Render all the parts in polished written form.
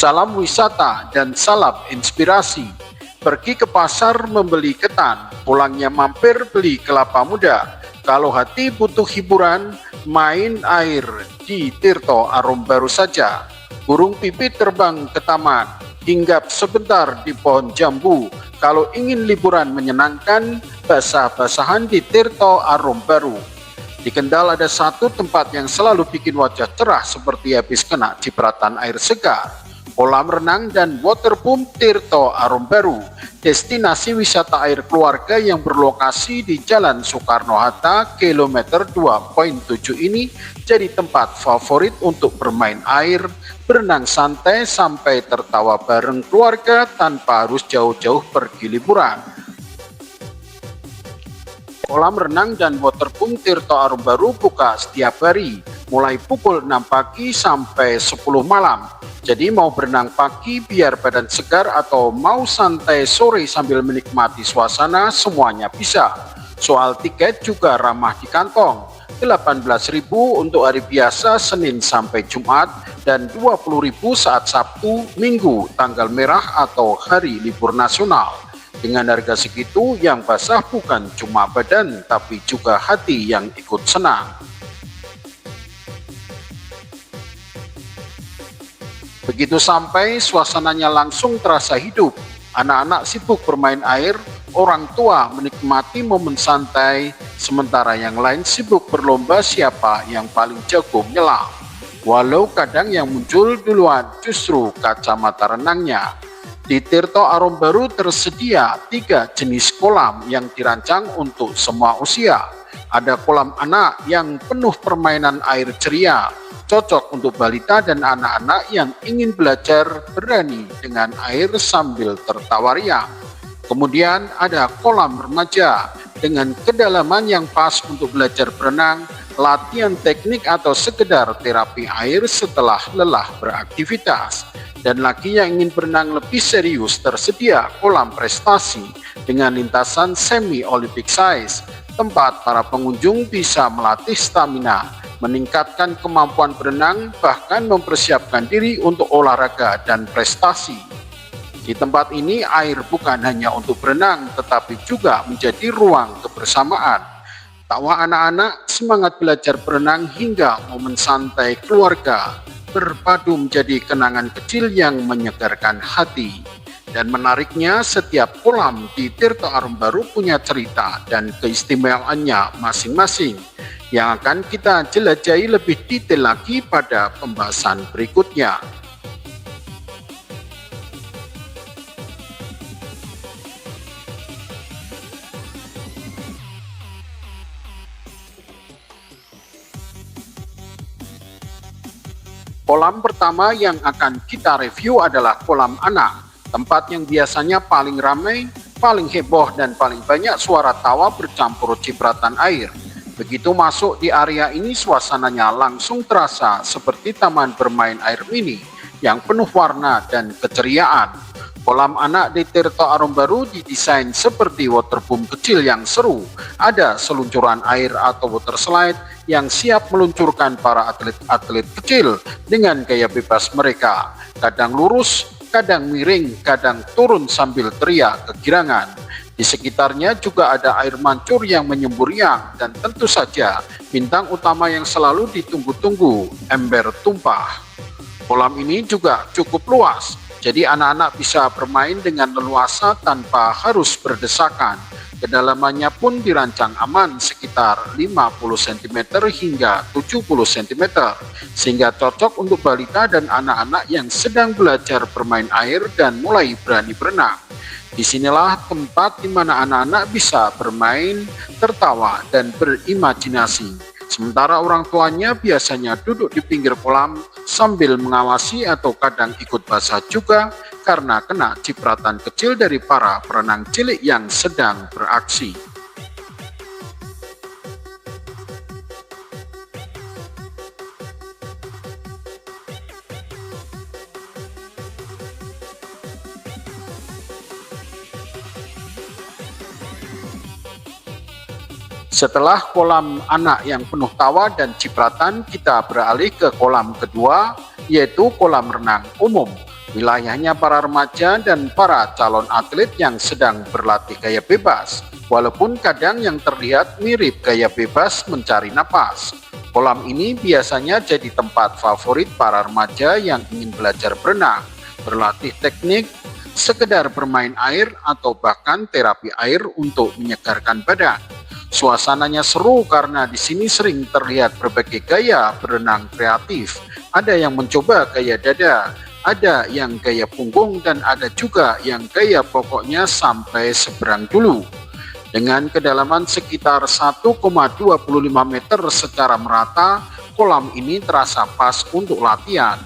Salam wisata dan salam inspirasi. Pergi ke pasar membeli ketan, pulangnya mampir beli kelapa muda. Kalau hati butuh hiburan, main air di Tirto Arum Baru saja. Burung pipit terbang ke taman, hinggap sebentar di pohon jambu. Kalau ingin liburan menyenangkan, basah-basahan di Tirto Arum Baru. Di Kendal ada satu tempat yang selalu bikin wajah cerah seperti habis kena cipratan air segar. Kolam renang dan waterboom Tirto Arum Baru, destinasi wisata air keluarga yang berlokasi di Jalan Soekarno-Hatta, kilometer 2.7 ini jadi tempat favorit untuk bermain air, berenang santai sampai tertawa bareng keluarga tanpa harus jauh-jauh pergi liburan. Kolam renang dan waterboom Tirto Arum Baru buka setiap hari, mulai pukul 6 pagi sampai 10 malam. Jadi mau berenang pagi biar badan segar atau mau santai sore sambil menikmati suasana, semuanya bisa. Soal tiket juga ramah di kantong, 18.000 untuk hari biasa Senin sampai Jumat dan 20.000 saat Sabtu, Minggu, tanggal merah atau hari libur nasional. Dengan harga segitu yang basah bukan cuma badan tapi juga hati yang ikut senang. Begitu sampai, suasananya langsung terasa hidup. Anak-anak sibuk bermain air, orang tua menikmati momen santai, sementara yang lain sibuk berlomba siapa yang paling jago menyelam. Walau kadang yang muncul duluan justru kacamata renangnya. Di Tirto Arum Baru tersedia 3 jenis kolam yang dirancang untuk semua usia. Ada kolam anak yang penuh permainan air ceria, cocok untuk balita dan anak-anak yang ingin belajar berani dengan air sambil tertawa riang. Kemudian ada kolam remaja dengan kedalaman yang pas untuk belajar berenang, latihan teknik atau sekedar terapi air setelah lelah beraktivitas. Dan lagi yang ingin berenang lebih serius, tersedia kolam prestasi dengan lintasan semi Olympic size, tempat para pengunjung bisa melatih stamina, meningkatkan kemampuan berenang, bahkan mempersiapkan diri untuk olahraga dan prestasi. Di tempat ini air bukan hanya untuk berenang, tetapi juga menjadi ruang kebersamaan. Tawa anak-anak, semangat belajar berenang hingga momen santai keluarga berpadu menjadi kenangan kecil yang menyegarkan hati. Dan menariknya, setiap kolam di Tirto Arum Baru punya cerita dan keistimewaannya masing-masing yang akan kita jelajahi lebih detail lagi pada pembahasan berikutnya. Kolam pertama yang akan kita review adalah kolam anak, tempat yang biasanya paling ramai, paling heboh dan paling banyak suara tawa bercampur cipratan air. Begitu masuk di area ini, suasananya langsung terasa seperti taman bermain air mini yang penuh warna dan keceriaan. Kolam anak di Tirto Arum Baru didesain seperti waterboom kecil yang seru. Ada seluncuran air atau water slide yang siap meluncurkan para atlet-atlet kecil dengan gaya bebas mereka. Kadang lurus, kadang miring, kadang turun sambil teriak kegirangan. Di sekitarnya juga ada air mancur yang menyembur riang, dan tentu saja bintang utama yang selalu ditunggu-tunggu, ember tumpah. Kolam ini juga cukup luas, jadi anak-anak bisa bermain dengan leluasa tanpa harus berdesakan. Kedalamannya pun dirancang aman sekitar 50 cm hingga 70 cm, sehingga cocok untuk balita dan anak-anak yang sedang belajar bermain air dan mulai berani berenang. Disinilah tempat di mana anak-anak bisa bermain, tertawa, dan berimajinasi. Sementara orang tuanya biasanya duduk di pinggir kolam sambil mengawasi atau kadang ikut basah juga karena kena cipratan kecil dari para perenang cilik yang sedang beraksi. Setelah kolam anak yang penuh tawa dan cipratan, kita beralih ke kolam kedua, yaitu kolam renang umum. Wilayahnya para remaja dan para calon atlet yang sedang berlatih gaya bebas, walaupun kadang yang terlihat mirip gaya bebas mencari napas. Kolam ini biasanya jadi tempat favorit para remaja yang ingin belajar berenang, berlatih teknik, sekedar bermain air, atau bahkan terapi air untuk menyegarkan badan. Suasananya seru karena di sini sering terlihat berbagai gaya berenang kreatif. Ada yang mencoba gaya dada, ada yang gaya punggung, dan ada juga yang gaya pokoknya sampai seberang dulu. Dengan kedalaman sekitar 1,25 meter secara merata, kolam ini terasa pas untuk latihan.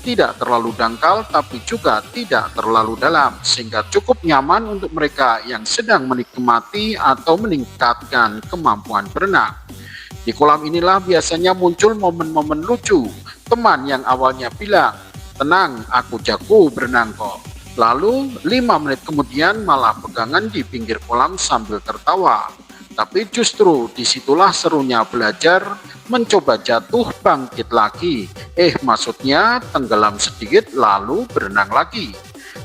Tidak terlalu dangkal tapi juga tidak terlalu dalam, sehingga cukup nyaman untuk mereka yang sedang menikmati atau meningkatkan kemampuan berenang. Di kolam inilah biasanya muncul momen-momen lucu. Teman yang awalnya bilang, "Tenang, aku jago berenang kok." Lalu 5 menit kemudian malah pegangan di pinggir kolam sambil tertawa. Tapi justru disitulah serunya belajar, mencoba jatuh bangkit lagi. Maksudnya tenggelam sedikit lalu berenang lagi.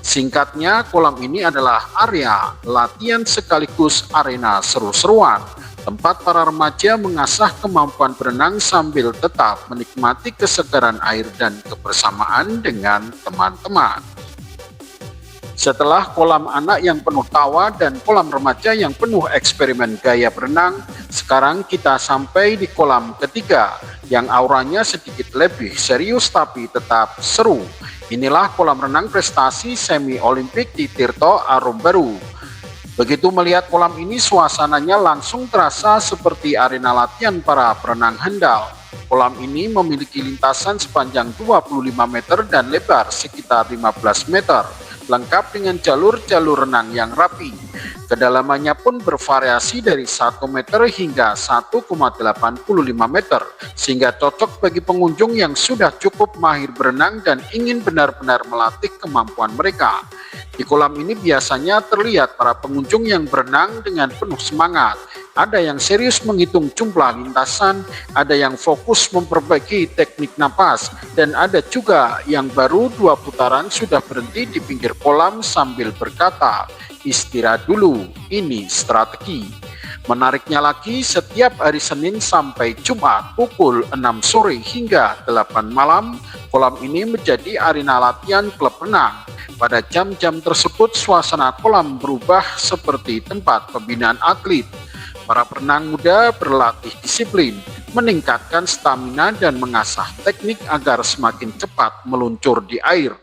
Singkatnya, kolam ini adalah area latihan sekaligus arena seru-seruan, tempat para remaja mengasah kemampuan berenang sambil tetap menikmati kesegaran air dan kebersamaan dengan teman-teman. Setelah kolam anak yang penuh tawa dan kolam remaja yang penuh eksperimen gaya berenang, sekarang kita sampai di kolam ketiga yang auranya sedikit lebih serius tapi tetap seru. Inilah kolam renang prestasi semi olimpik di Tirto Arum Baru. Begitu melihat kolam ini, suasananya langsung terasa seperti arena latihan para perenang handal. Kolam ini memiliki lintasan sepanjang 25 meter dan lebar sekitar 15 meter. Lengkap dengan jalur-jalur renang yang rapi. Kedalamannya pun bervariasi dari 1 meter hingga 1,85 meter, sehingga cocok bagi pengunjung yang sudah cukup mahir berenang dan ingin benar-benar melatih kemampuan mereka. Di kolam ini biasanya terlihat para pengunjung yang berenang dengan penuh semangat. Ada yang serius menghitung jumlah lintasan, ada yang fokus memperbaiki teknik napas, dan ada juga yang baru 2 putaran sudah berhenti di pinggir kolam sambil berkata, "Istirahat dulu, ini strategi." Menariknya lagi, setiap hari Senin sampai Jumat pukul 6 sore hingga 8 malam, kolam ini menjadi arena latihan klub renang. Pada jam-jam tersebut, suasana kolam berubah seperti tempat pembinaan atlet. Para perenang muda berlatih disiplin, meningkatkan stamina dan mengasah teknik agar semakin cepat meluncur di air.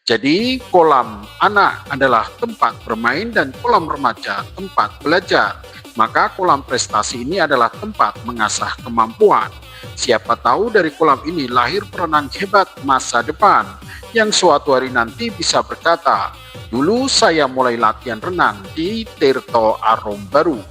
Jadi, kolam anak adalah tempat bermain dan kolam remaja tempat belajar. Maka kolam prestasi ini adalah tempat mengasah kemampuan. Siapa tahu dari kolam ini lahir perenang hebat masa depan yang suatu hari nanti bisa berkata, "Dulu saya mulai latihan renang di Tirto Arum Baru."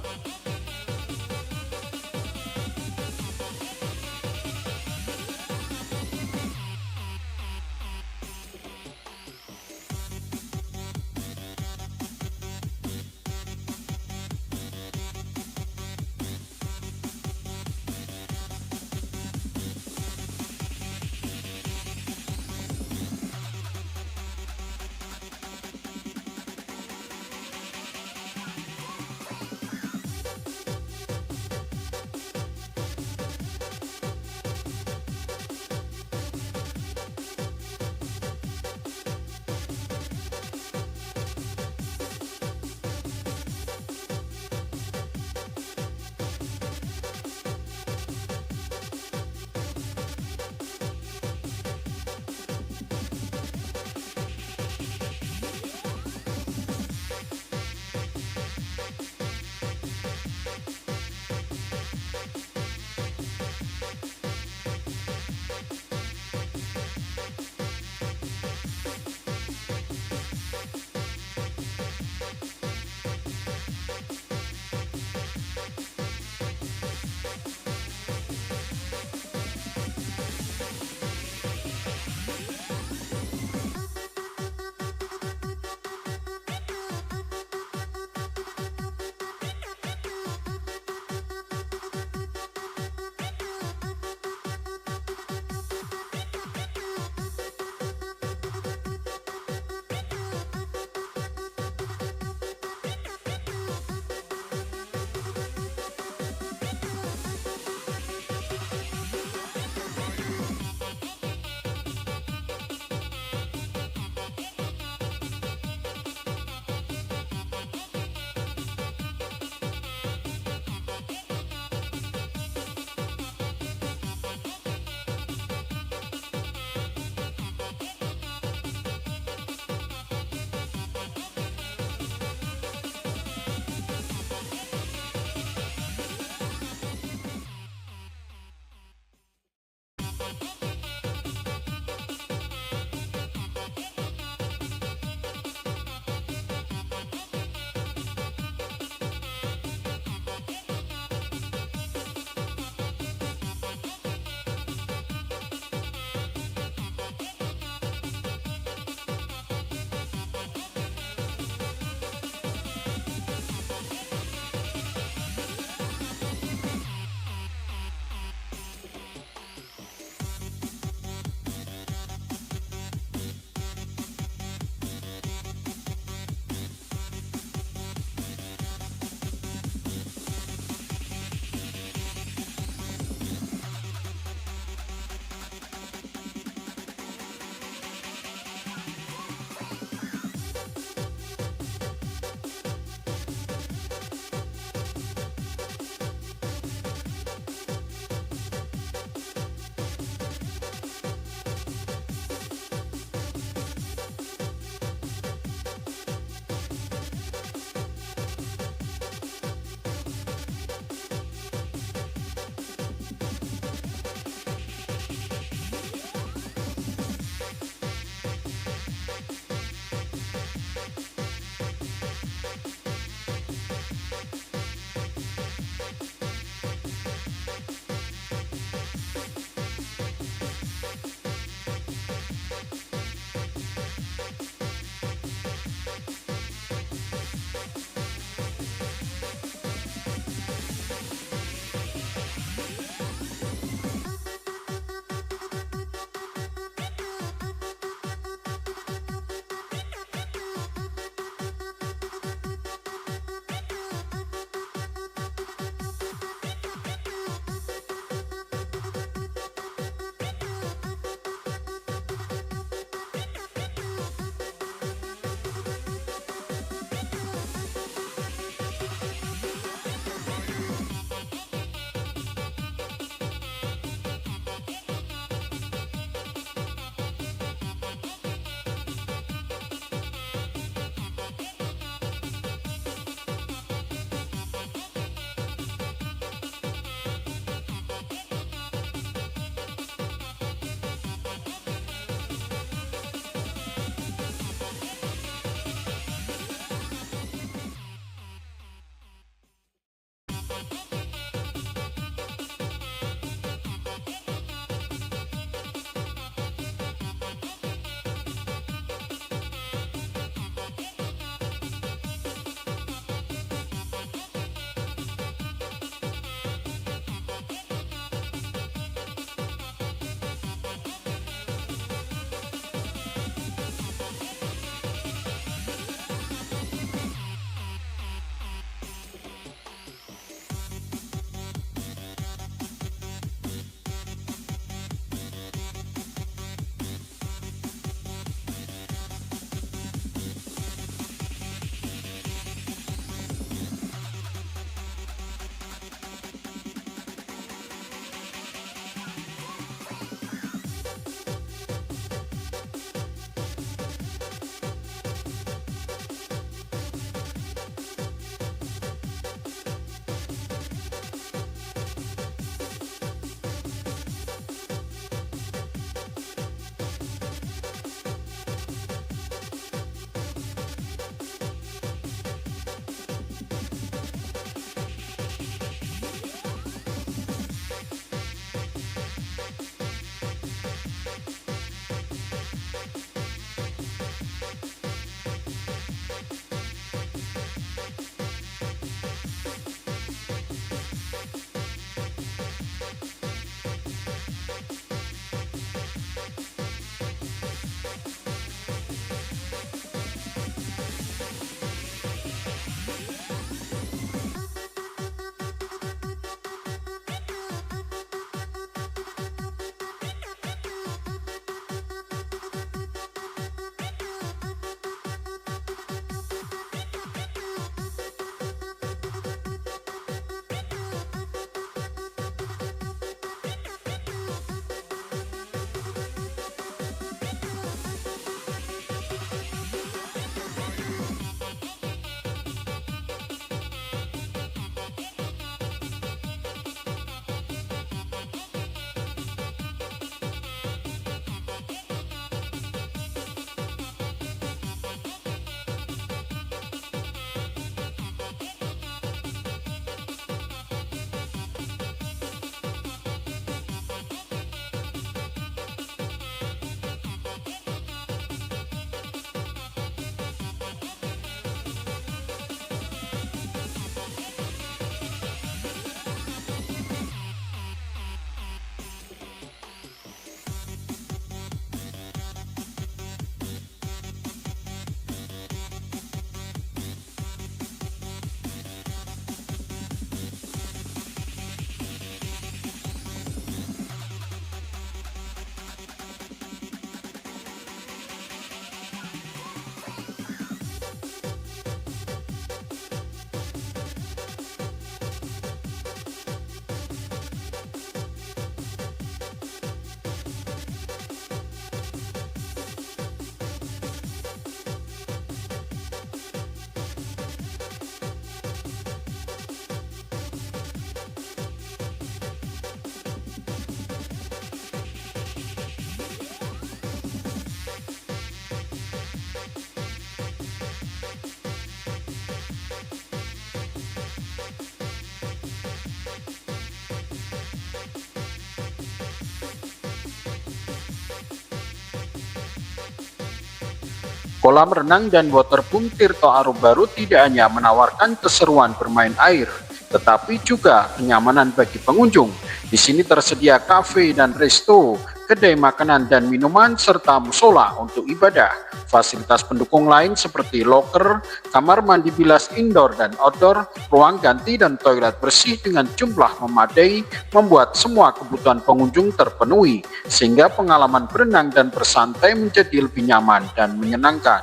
Kolam renang dan waterboom Tirto Arum Baru tidak hanya menawarkan keseruan bermain air, tetapi juga kenyamanan bagi pengunjung. Di sini tersedia kafe dan resto, kedai makanan dan minuman, serta musola untuk ibadah. Fasilitas pendukung lain seperti loker, kamar mandi bilas indoor dan outdoor, ruang ganti dan toilet bersih dengan jumlah memadai membuat semua kebutuhan pengunjung terpenuhi, sehingga pengalaman berenang dan bersantai menjadi lebih nyaman dan menyenangkan.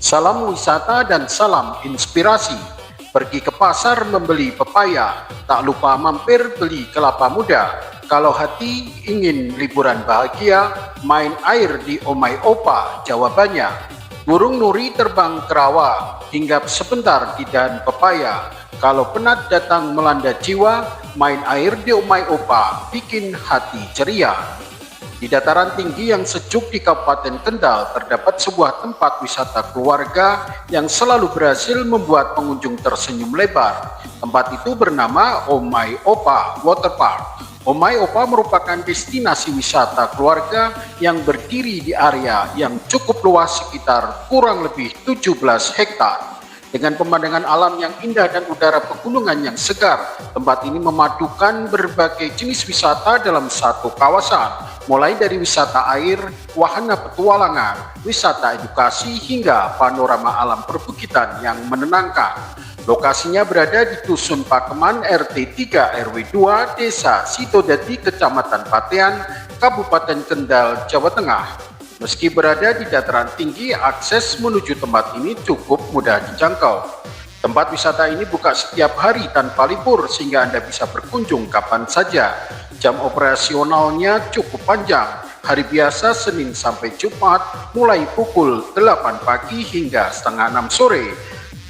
Salam wisata dan salam inspirasi. Pergi ke pasar membeli pepaya, tak lupa mampir beli kelapa muda. Kalau hati ingin liburan bahagia, main air di Omai Opa, jawabannya. Burung nuri terbang ke rawa, hinggap sebentar di dahan pepaya. Kalau penat datang melanda jiwa, main air di Omai Opa, bikin hati ceria. Di dataran tinggi yang sejuk di Kabupaten Kendal, terdapat sebuah tempat wisata keluarga yang selalu berhasil membuat pengunjung tersenyum lebar. Tempat itu bernama Omai Opa Waterpark. Omai Opa merupakan destinasi wisata keluarga yang berdiri di area yang cukup luas, sekitar kurang lebih 17 hektar. Dengan pemandangan alam yang indah dan udara pegunungan yang segar, tempat ini memadukan berbagai jenis wisata dalam satu kawasan, mulai dari wisata air, wahana petualangan, wisata edukasi, hingga panorama alam perbukitan yang menenangkan. Lokasinya berada di Dusun Pakeman RT 3 RW 2 Desa Sitodadi, Kecamatan Patean, Kabupaten Kendal, Jawa Tengah. Meski berada di dataran tinggi, akses menuju tempat ini cukup mudah dijangkau. Tempat wisata ini buka setiap hari tanpa libur, sehingga Anda bisa berkunjung kapan saja. Jam operasionalnya cukup panjang. Hari biasa Senin sampai Jumat mulai pukul 8 pagi hingga setengah 6 sore.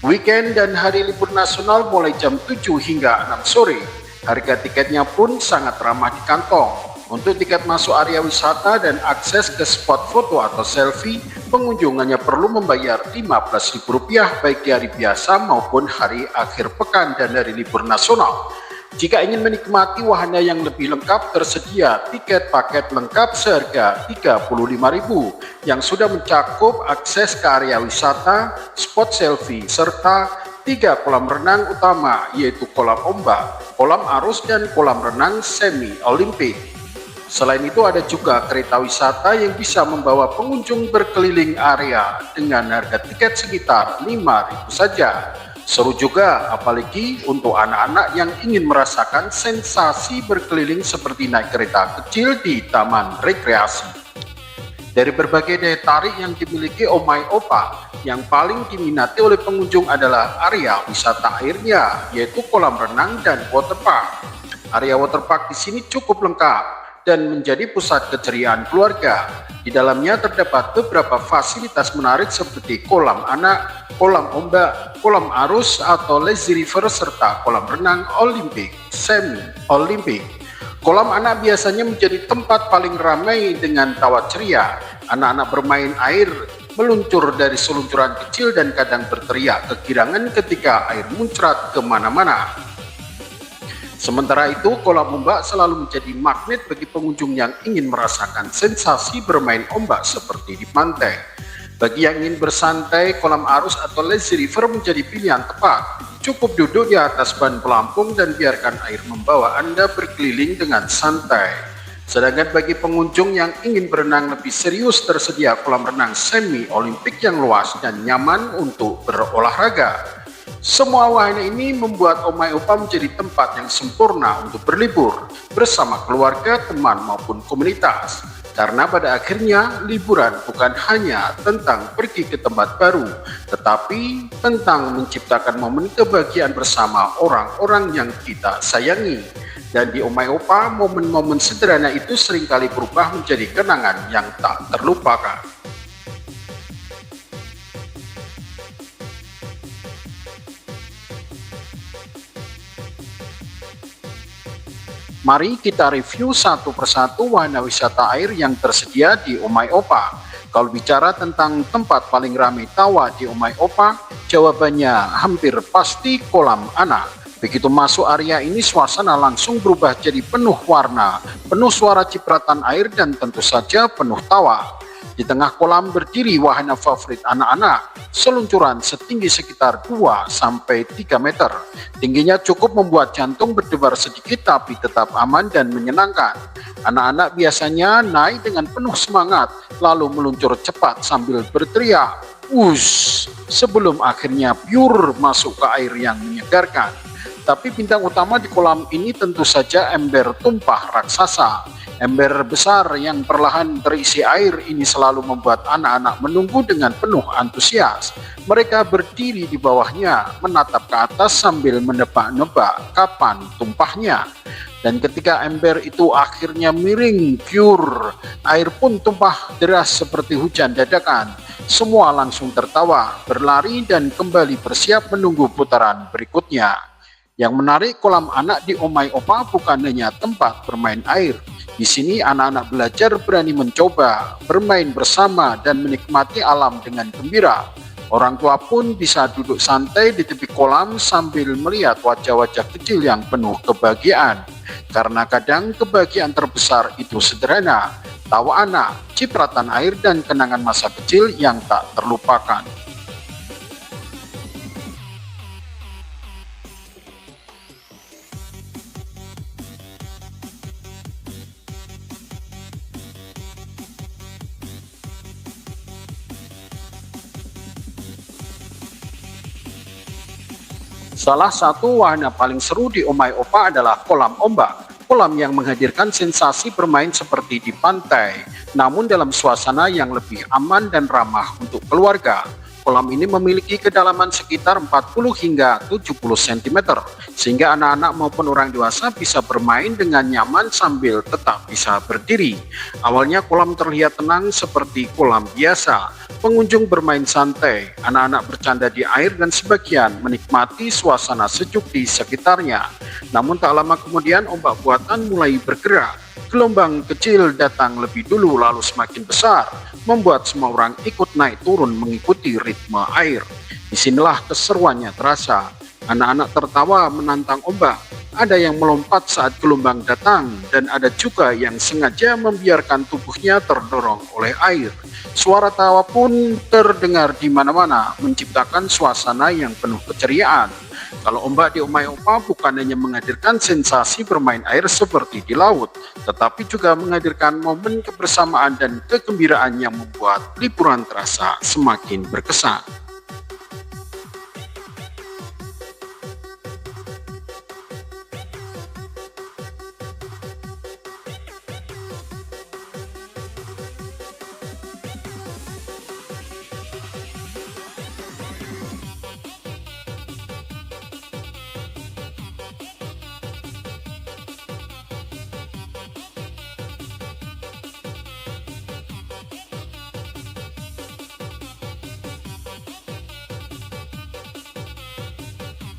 Weekend dan hari libur nasional mulai jam 7 hingga 6 sore. Harga tiketnya pun sangat ramah di kantong. Untuk tiket masuk area wisata dan akses ke spot foto atau selfie, pengunjung hanya perlu membayar Rp15.000 baik di hari biasa maupun hari akhir pekan dan hari libur nasional. Jika ingin menikmati wahana yang lebih lengkap, tersedia tiket paket lengkap seharga Rp35.000 yang sudah mencakup akses ke area wisata, spot selfie, serta 3 kolam renang utama, yaitu kolam ombak, kolam arus, dan kolam renang semi olimpik. Selain itu ada juga kereta wisata yang bisa membawa pengunjung berkeliling area dengan harga tiket sekitar Rp5.000 saja. Seru juga, apalagi untuk anak-anak yang ingin merasakan sensasi berkeliling seperti naik kereta kecil di taman rekreasi. Dari berbagai daya tarik yang dimiliki Omai Opa, yang paling diminati oleh pengunjung adalah area wisata airnya, yaitu kolam renang dan waterpark. Area waterpark di sini cukup lengkap, dan menjadi pusat keceriaan keluarga. Di dalamnya terdapat beberapa fasilitas menarik seperti kolam anak, kolam ombak, kolam arus atau lazy river, serta kolam renang olimpik, semi olimpik. Kolam anak biasanya menjadi tempat paling ramai dengan tawa ceria. Anak-anak bermain air, meluncur dari seluncuran kecil dan kadang berteriak kegirangan ketika air muncrat kemana-mana. Sementara itu, kolam ombak selalu menjadi magnet bagi pengunjung yang ingin merasakan sensasi bermain ombak seperti di pantai. Bagi yang ingin bersantai, kolam arus atau lazy river menjadi pilihan tepat. Cukup duduk di atas ban pelampung dan biarkan air membawa Anda berkeliling dengan santai. Sedangkan bagi pengunjung yang ingin berenang lebih serius, tersedia kolam renang semi olimpik yang luas dan nyaman untuk berolahraga. Semua wahana ini membuat Omai Opa menjadi tempat yang sempurna untuk berlibur bersama keluarga, teman maupun komunitas. Karena pada akhirnya liburan bukan hanya tentang pergi ke tempat baru, tetapi tentang menciptakan momen kebahagiaan bersama orang-orang yang kita sayangi. Dan di Omai Opa, momen-momen sederhana itu seringkali berubah menjadi kenangan yang tak terlupakan. Mari kita review satu persatu wahana wisata air yang tersedia di Omai Opa. Kalau bicara tentang tempat paling ramai tawa di Omai Opa, jawabannya hampir pasti kolam anak. Begitu masuk area ini, suasana langsung berubah jadi penuh warna, penuh suara cipratan air, dan tentu saja penuh tawa. Di tengah kolam berdiri wahana favorit anak-anak, seluncuran setinggi sekitar 2-3 meter. Tingginya cukup membuat jantung berdebar sedikit tapi tetap aman dan menyenangkan. Anak-anak biasanya naik dengan penuh semangat, lalu meluncur cepat sambil berteriak, "Wush!" sebelum akhirnya pure masuk ke air yang menyegarkan. Tapi bintang utama di kolam ini tentu saja ember tumpah raksasa. Ember besar yang perlahan terisi air ini selalu membuat anak-anak menunggu dengan penuh antusias. Mereka berdiri di bawahnya, menatap ke atas sambil menebak-nebak kapan tumpahnya. Dan ketika ember itu akhirnya miring pure, air pun tumpah deras seperti hujan dadakan. Semua langsung tertawa, berlari dan kembali bersiap menunggu putaran berikutnya. Yang menarik, kolam anak di Omai Opa bukan hanya tempat bermain air. Di sini anak-anak belajar berani mencoba, bermain bersama, dan menikmati alam dengan gembira. Orang tua pun bisa duduk santai di tepi kolam sambil melihat wajah-wajah kecil yang penuh kebahagiaan. Karena kadang kebahagiaan terbesar itu sederhana, tawa anak, cipratan air, dan kenangan masa kecil yang tak terlupakan. Salah satu wahana paling seru di Omai Opa adalah kolam ombak. Kolam yang menghadirkan sensasi bermain seperti di pantai, namun dalam suasana yang lebih aman dan ramah untuk keluarga. Kolam ini memiliki kedalaman sekitar 40 hingga 70 cm, sehingga anak-anak maupun orang dewasa bisa bermain dengan nyaman sambil tetap bisa berdiri. Awalnya kolam terlihat tenang seperti kolam biasa. Pengunjung bermain santai, anak-anak bercanda di air, dan sebagian menikmati suasana sejuk di sekitarnya. Namun tak lama kemudian ombak buatan mulai bergerak. Gelombang kecil datang lebih dulu lalu semakin besar, membuat semua orang ikut naik turun mengikuti ritme air. Disinilah keseruannya terasa. Anak-anak tertawa menantang ombak. Ada yang melompat saat gelombang datang, dan ada juga yang sengaja membiarkan tubuhnya terdorong oleh air. Suara tawa pun terdengar di mana-mana, menciptakan suasana yang penuh keceriaan. Kalau ombak di Omai Opa bukan hanya menghadirkan sensasi bermain air seperti di laut, tetapi juga menghadirkan momen kebersamaan dan kegembiraan yang membuat liburan terasa semakin berkesan.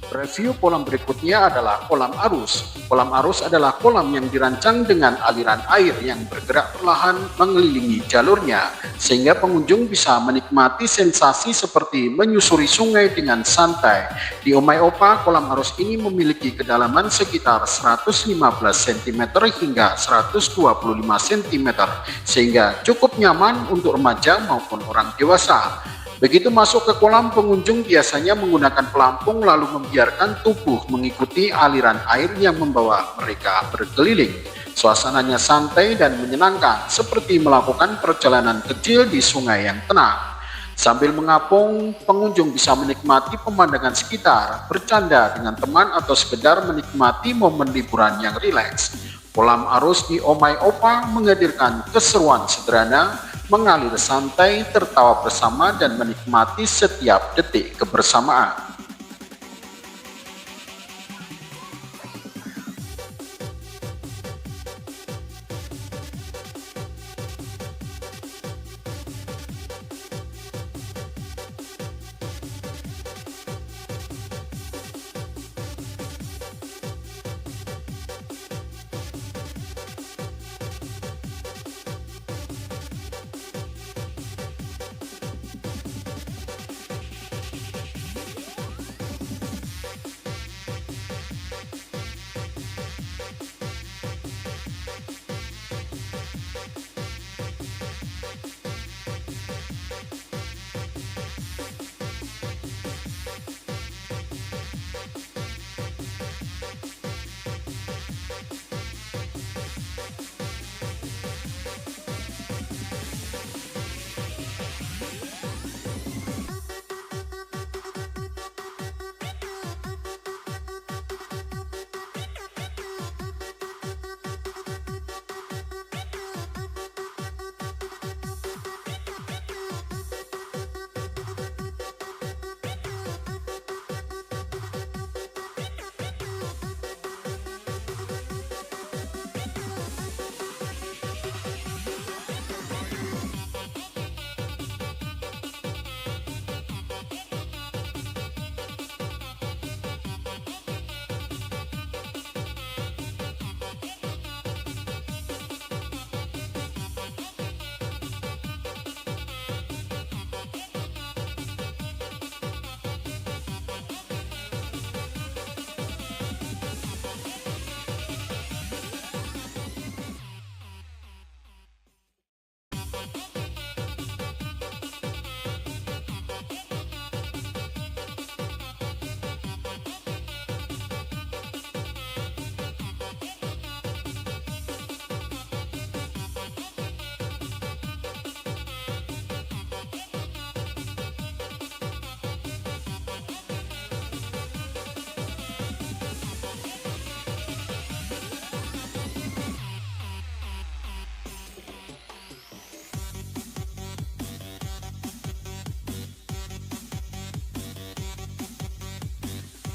Review kolam berikutnya adalah kolam arus. Kolam arus adalah kolam yang dirancang dengan aliran air yang bergerak perlahan mengelilingi jalurnya, sehingga pengunjung bisa menikmati sensasi seperti menyusuri sungai dengan santai. Di Omai Opa, kolam arus ini memiliki kedalaman sekitar 115 cm hingga 125 cm, sehingga cukup nyaman untuk remaja maupun orang dewasa. Begitu masuk ke kolam, pengunjung biasanya menggunakan pelampung lalu membiarkan tubuh mengikuti aliran air yang membawa mereka berkeliling. Suasananya santai dan menyenangkan, seperti melakukan perjalanan kecil di sungai yang tenang. Sambil mengapung, pengunjung bisa menikmati pemandangan sekitar, bercanda dengan teman atau sekedar menikmati momen liburan yang rileks. Kolam arus di Omai Opa menghadirkan keseruan sederhana, mengalir santai, tertawa bersama, dan menikmati setiap detik kebersamaan.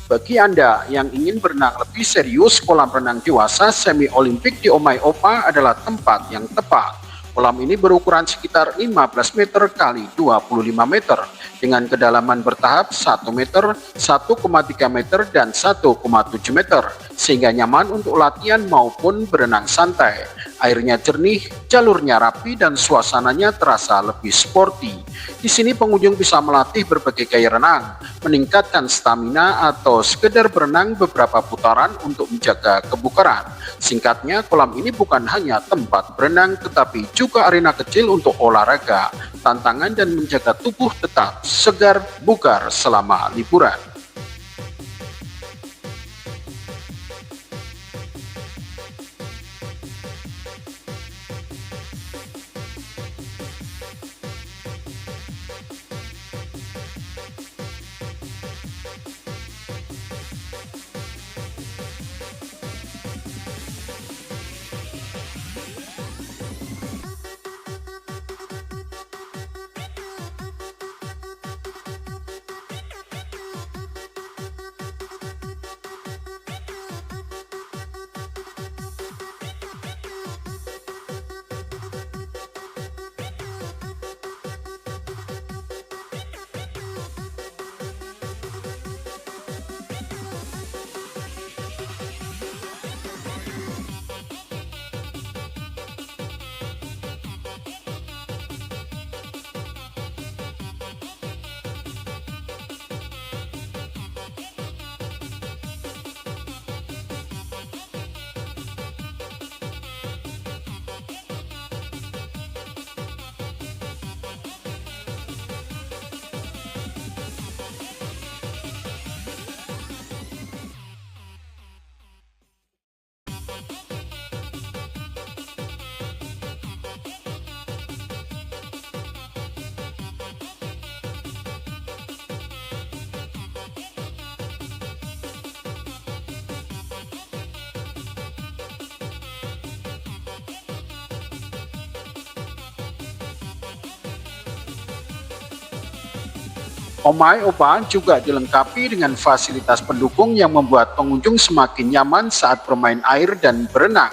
Bagi Anda yang ingin berenang lebih serius, kolam renang dewasa semi olimpik di Omai Opa adalah tempat yang tepat. Kolam ini berukuran sekitar 15 meter kali 25 meter dengan kedalaman bertahap 1 meter, 1,3 meter, dan 1,7 meter, sehingga nyaman untuk latihan maupun berenang santai. Airnya jernih, jalurnya rapi, dan suasananya terasa lebih sporty. Di sini pengunjung bisa melatih berbagai gaya renang, meningkatkan stamina, atau sekedar berenang beberapa putaran untuk menjaga kebugaran. Singkatnya, kolam ini bukan hanya tempat berenang, tetapi juga arena kecil untuk olahraga, tantangan, dan menjaga tubuh tetap segar bugar selama liburan. Omai Oba juga dilengkapi dengan fasilitas pendukung yang membuat pengunjung semakin nyaman saat bermain air dan berenang.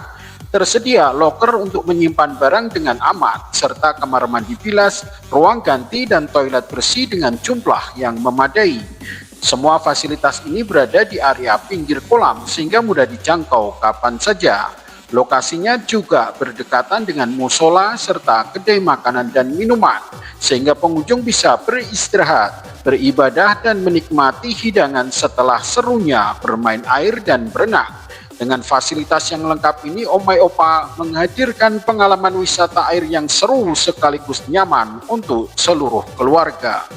Tersedia loker untuk menyimpan barang dengan aman, serta kamar mandi bilas, ruang ganti, dan toilet bersih dengan jumlah yang memadai. Semua fasilitas ini berada di area pinggir kolam sehingga mudah dijangkau kapan saja. Lokasinya juga berdekatan dengan musola serta kedai makanan dan minuman, sehingga pengunjung bisa beristirahat, beribadah, dan menikmati hidangan setelah serunya bermain air dan berenang. Dengan fasilitas yang lengkap ini, Omai Opa menghadirkan pengalaman wisata air yang seru sekaligus nyaman untuk seluruh keluarga.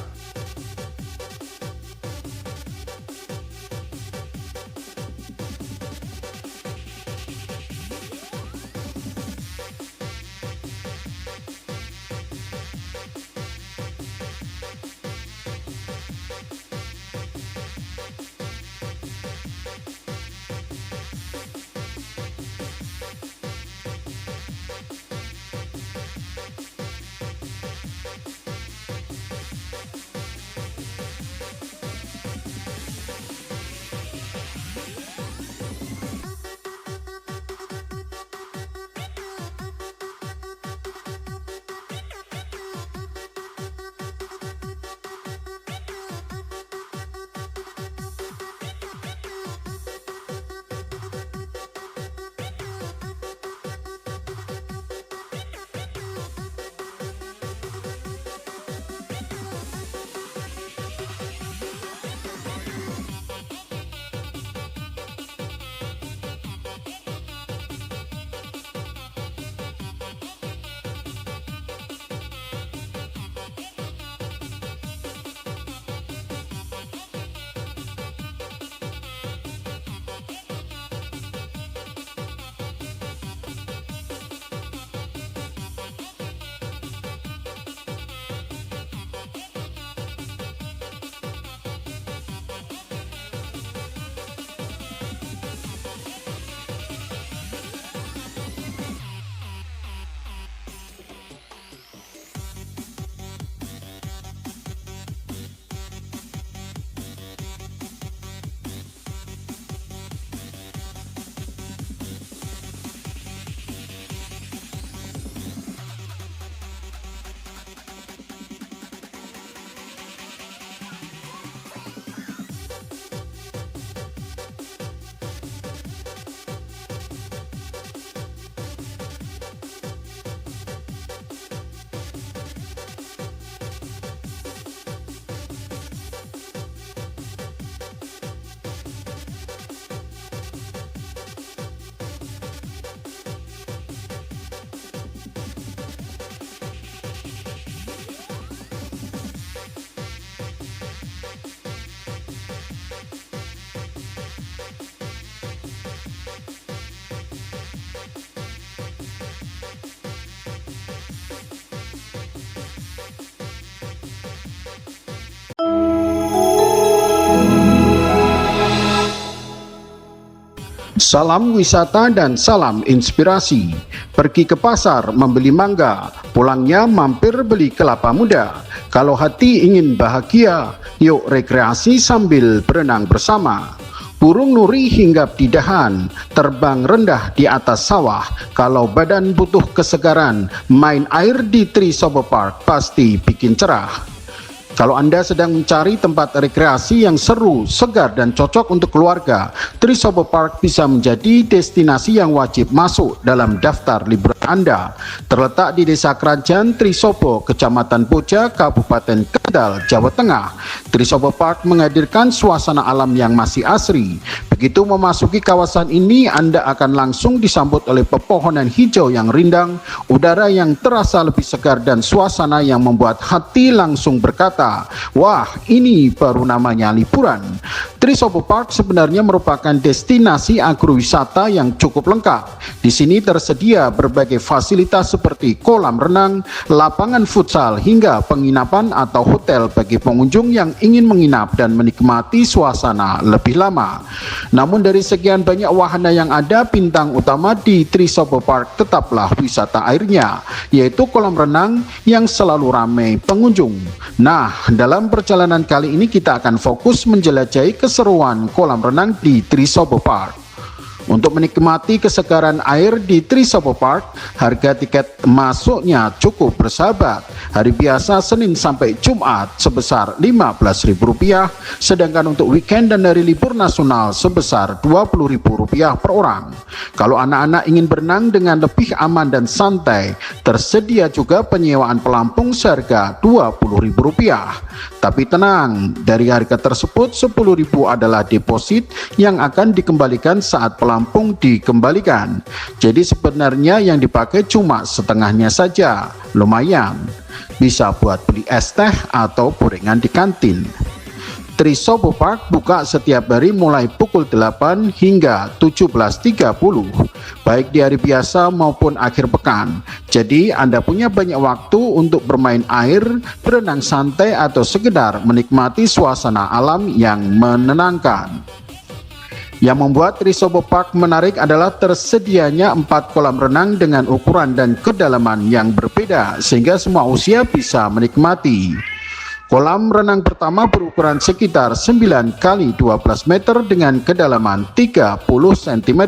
Salam wisata dan salam inspirasi. Pergi ke pasar membeli mangga, pulangnya mampir beli kelapa muda. Kalau hati ingin bahagia, yuk rekreasi sambil berenang bersama. Burung nuri hinggap di dahan, terbang rendah di atas sawah. Kalau badan butuh kesegaran, main air di Trisobo Park pasti bikin cerah. Kalau Anda sedang mencari tempat rekreasi yang seru, segar, dan cocok untuk keluarga, Trisobo Park bisa menjadi destinasi yang wajib masuk dalam daftar liburan Anda. Terletak di Desa Kerajaan Trisobo, Kecamatan Boja, Kabupaten Kendal, Jawa Tengah. Trisobo Park menghadirkan suasana alam yang masih asri. Begitu memasuki kawasan ini, Anda akan langsung disambut oleh pepohonan hijau yang rindang, udara yang terasa lebih segar, dan suasana yang membuat hati langsung berkata, wah, ini baru namanya liburan. Trisobo Park sebenarnya merupakan destinasi agrowisata yang cukup lengkap. Di sini tersedia berbagai fasilitas seperti kolam renang, lapangan futsal, hingga penginapan atau hotel bagi pengunjung yang ingin menginap dan menikmati suasana lebih lama. Namun dari sekian banyak wahana yang ada, bintang utama di Trisobo Park tetaplah wisata airnya, yaitu kolam renang yang selalu ramai pengunjung. Nah, dalam perjalanan kali ini kita akan fokus menjelajahi keseruan kolam renang di Trisobo Park. Untuk menikmati kesegaran air di Trisobo Park, harga tiket masuknya cukup bersahabat. Hari biasa Senin sampai Jumat sebesar Rp15.000, sedangkan untuk weekend dan hari libur nasional sebesar Rp20.000 per orang. Kalau anak-anak ingin berenang dengan lebih aman dan santai, tersedia juga penyewaan pelampung seharga Rp20.000. Tapi tenang, dari harga tersebut Rp10.000 adalah deposit yang akan dikembalikan saat pelampung dikembalikan. Jadi sebenarnya yang dipakai cuma setengahnya saja. Lumayan, bisa buat beli es teh atau gorengan di kantin. Trisobo Park buka setiap hari mulai pukul 8 hingga 17.30, baik di hari biasa maupun akhir pekan. Jadi Anda punya banyak waktu untuk bermain air, berenang santai, atau sekedar menikmati suasana alam yang menenangkan. Yang membuat Trisobo Park menarik adalah tersedianya 4 kolam renang dengan ukuran dan kedalaman yang berbeda, sehingga semua usia bisa menikmati. Kolam renang pertama berukuran sekitar 9 x 12 meter dengan kedalaman 30 cm.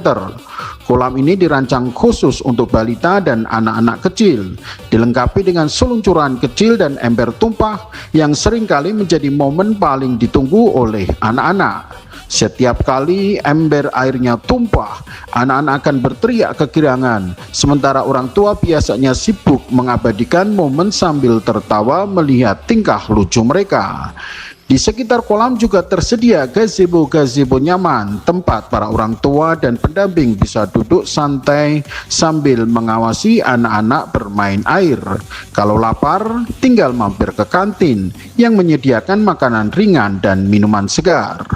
Kolam ini dirancang khusus untuk balita dan anak-anak kecil, dilengkapi dengan seluncuran kecil dan ember tumpah yang seringkali menjadi momen paling ditunggu oleh anak-anak. Setiap kali ember airnya tumpah, anak-anak akan berteriak kegirangan, sementara orang tua biasanya sibuk mengabadikan momen sambil tertawa melihat tingkah lucu mereka. Di sekitar kolam juga tersedia gazebo-gazebo nyaman, tempat para orang tua dan pendamping bisa duduk santai sambil mengawasi anak-anak bermain air. Kalau lapar, tinggal mampir ke kantin yang menyediakan makanan ringan dan minuman segar.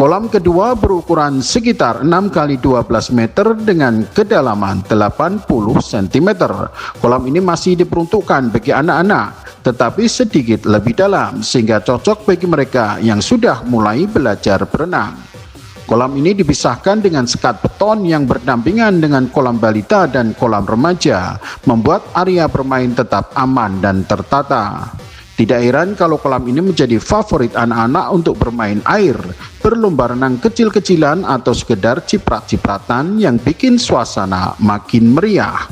Kolam kedua berukuran sekitar 6 x 12 meter dengan kedalaman 80 cm. Kolam ini masih diperuntukkan bagi anak-anak, tetapi sedikit lebih dalam sehingga cocok bagi mereka yang sudah mulai belajar berenang. Kolam ini dipisahkan dengan sekat beton yang berdampingan dengan kolam balita dan kolam remaja, membuat area bermain tetap aman dan tertata. Tidak heran kalau kolam ini menjadi favorit anak-anak untuk bermain air, berlomba renang kecil-kecilan, atau sekedar ciprat-cipratan yang bikin suasana makin meriah.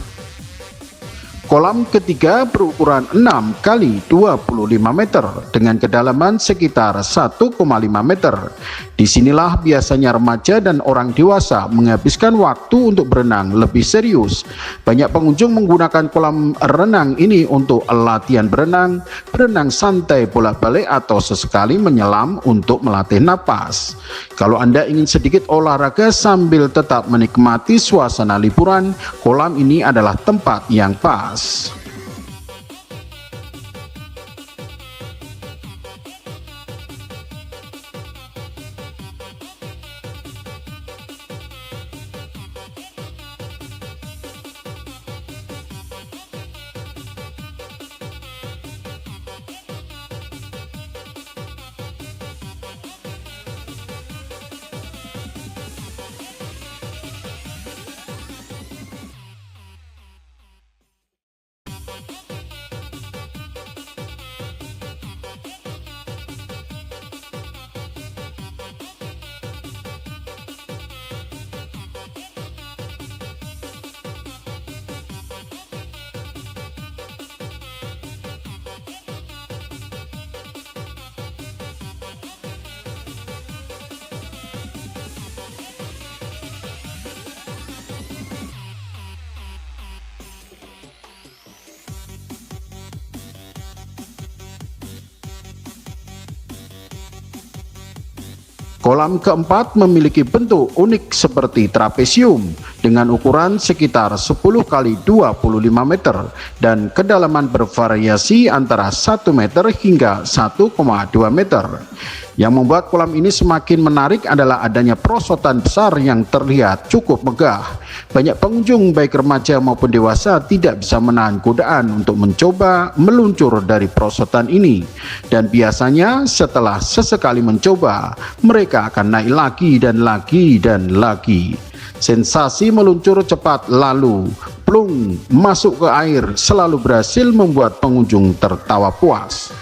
Kolam ketiga berukuran 6 x 25 meter dengan kedalaman sekitar 1,5 meter. Disinilah biasanya remaja dan orang dewasa menghabiskan waktu untuk berenang lebih serius. Banyak pengunjung menggunakan kolam renang ini untuk latihan berenang, berenang santai bolak-balik, atau sesekali menyelam untuk melatih napas. Kalau Anda ingin sedikit olahraga sambil tetap menikmati suasana liburan, kolam ini adalah tempat yang pas. Kolam keempat memiliki bentuk unik seperti trapesium. dengan ukuran sekitar 10 kali 25 meter dan kedalaman bervariasi antara 1 meter hingga 1,2 meter. Yang membuat kolam ini semakin menarik adalah adanya perosotan besar yang terlihat cukup megah. Banyak pengunjung baik remaja maupun dewasa tidak bisa menahan godaan untuk mencoba meluncur dari perosotan ini. Dan biasanya setelah sesekali mencoba, mereka akan naik lagi dan lagi dan lagi. Sensasi meluncur cepat lalu plung masuk ke air selalu berhasil membuat pengunjung tertawa puas.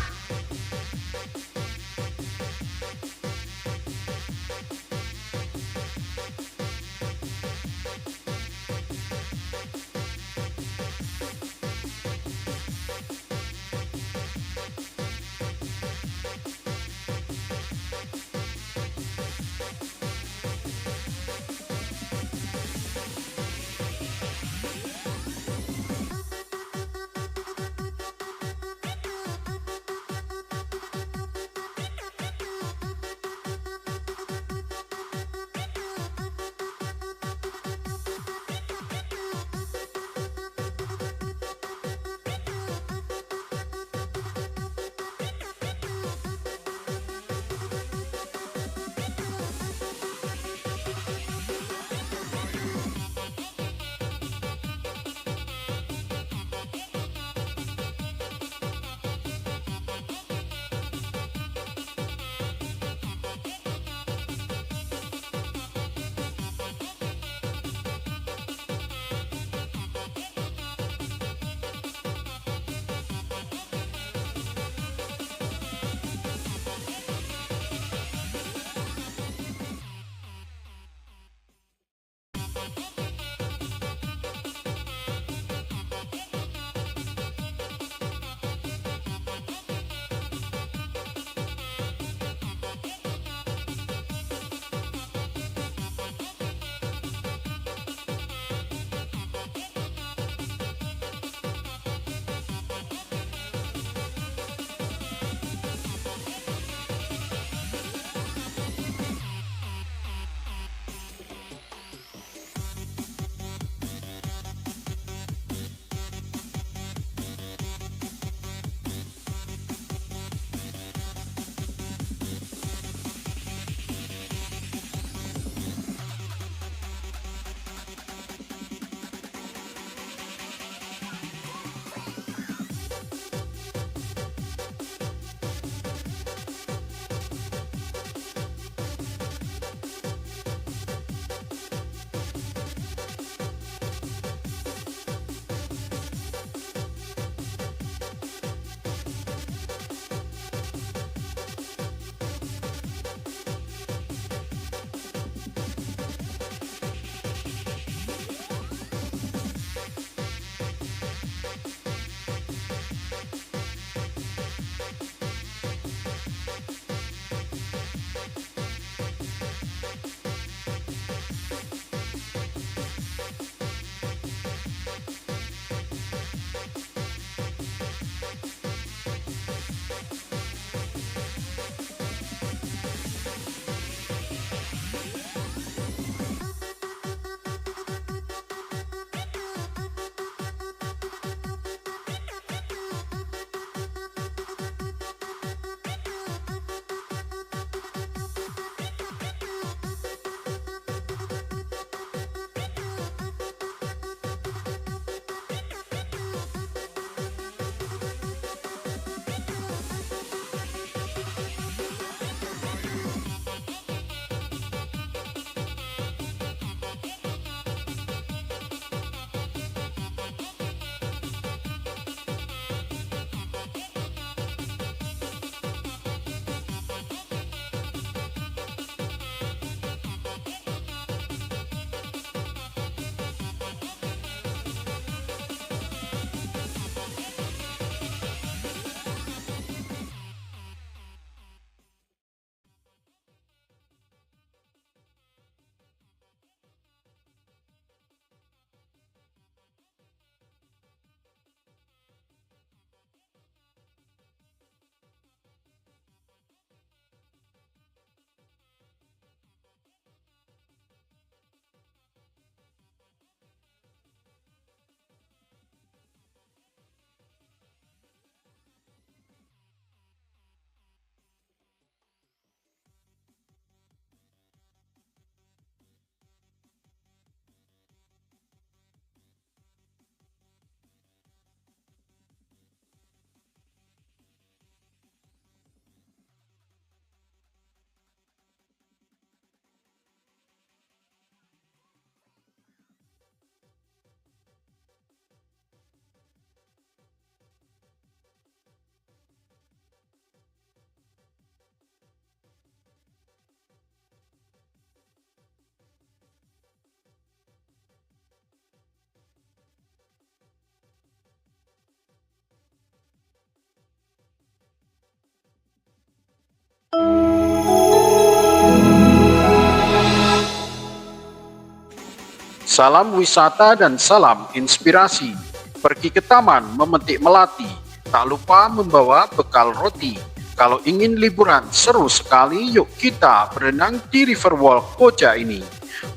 Salam wisata dan salam inspirasi. Pergi ke taman memetik melati, tak lupa membawa bekal roti. Kalau ingin liburan seru sekali, yuk kita berenang di Riverwalk Koja ini.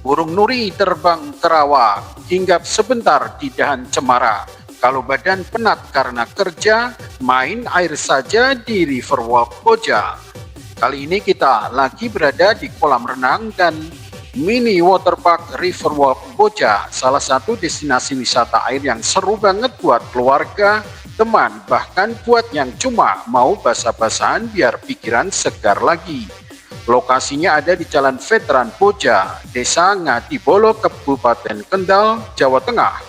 Burung nuri terbang ke rawa, hinggap sebentar di dahan cemara. Kalau badan penat karena kerja, main air saja di Riverwalk Koja. Kali ini kita lagi berada di kolam renang dan mini waterpark Riverwalk Koja, salah satu destinasi wisata air yang seru banget buat keluarga, teman, bahkan buat yang cuma mau basah-basahan biar pikiran segar lagi. Lokasinya ada di Jalan Veteran Koja, Desa Ngadibolo, Kabupaten Kendal, Jawa Tengah.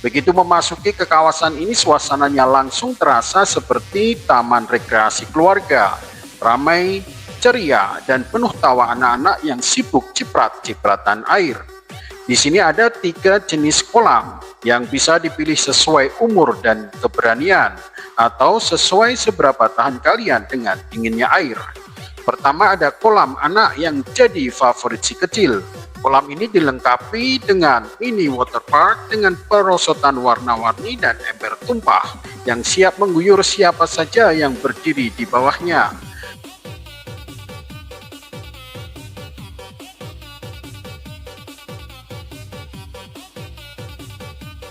Begitu memasuki ke kawasan ini, suasananya langsung terasa seperti taman rekreasi keluarga. Ramai, ceria, dan penuh tawa anak-anak yang sibuk ciprat-cipratan air. Di sini ada 3 jenis kolam yang bisa dipilih sesuai umur dan keberanian atau sesuai seberapa tahan kalian dengan dinginnya air. Pertama ada kolam anak yang jadi favorit si kecil. Kolam ini dilengkapi dengan mini waterpark dengan perosotan warna-warni dan ember tumpah yang siap mengguyur siapa saja yang berdiri di bawahnya.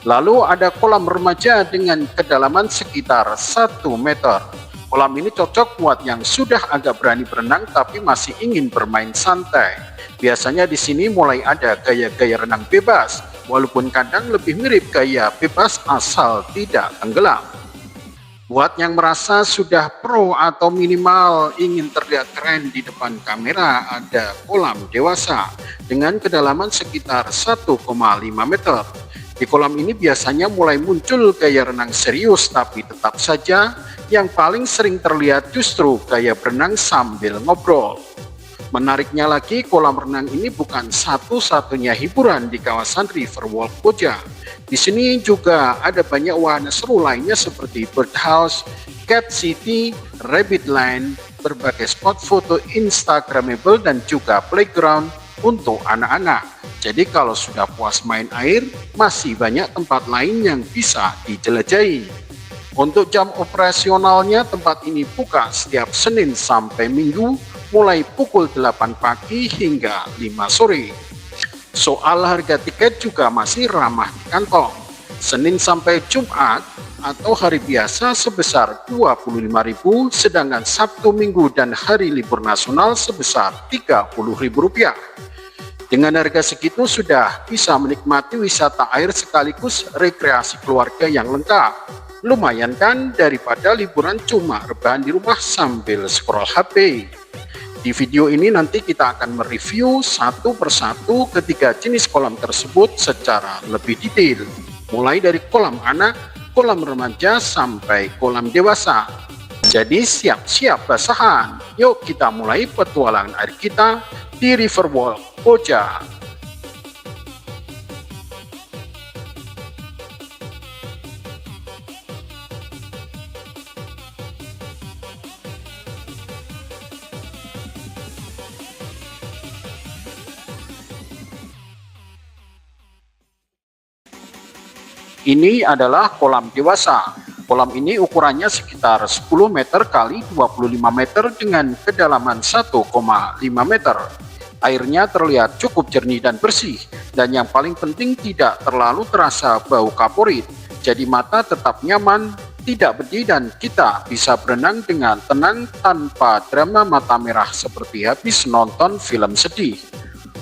Lalu ada kolam remaja dengan kedalaman sekitar 1 meter. Kolam ini cocok buat yang sudah agak berani berenang tapi masih ingin bermain santai. Biasanya di sini mulai ada gaya-gaya renang bebas, walaupun kadang lebih mirip gaya bebas asal tidak tenggelam. Buat yang merasa sudah pro atau minimal ingin terlihat keren di depan kamera, ada kolam dewasa dengan kedalaman sekitar 1,5 meter. Di kolam ini biasanya mulai muncul gaya renang serius, tapi tetap saja yang paling sering terlihat justru gaya berenang sambil ngobrol. Menariknya lagi, kolam renang ini bukan satu-satunya hiburan di kawasan Riverwalk Koja. Di sini juga ada banyak wahana seru lainnya seperti birdhouse, cat city, rabbit land, berbagai spot foto instagramable dan juga playground untuk anak-anak. Jadi kalau sudah puas main air, masih banyak tempat lain yang bisa dijelajahi. Untuk jam operasionalnya, tempat ini buka setiap Senin sampai Minggu, mulai pukul 8 pagi hingga 5 sore. Soal harga tiket juga masih ramah di kantong. Senin sampai Jumat atau hari biasa sebesar Rp25.000, sedangkan Sabtu, Minggu, dan hari libur nasional sebesar Rp30.000. Dengan harga segitu sudah bisa menikmati wisata air sekaligus rekreasi keluarga yang lengkap. Lumayan kan daripada liburan cuma rebahan di rumah sambil scroll HP. Di video ini nanti kita akan mereview satu persatu ketiga jenis kolam tersebut secara lebih detail. Mulai dari kolam anak, kolam remaja, sampai kolam dewasa. Jadi siap-siap basahan. Yuk kita mulai petualangan air kita di Riverwalk Koja. Ini adalah kolam dewasa. Kolam ini ukurannya sekitar 10 meter kali 25 meter dengan kedalaman 1,5 meter. Airnya terlihat cukup jernih dan bersih, dan yang paling penting tidak terlalu terasa bau kaporit. Jadi mata tetap nyaman, tidak pedih, dan kita bisa berenang dengan tenang tanpa drama mata merah seperti habis nonton film sedih.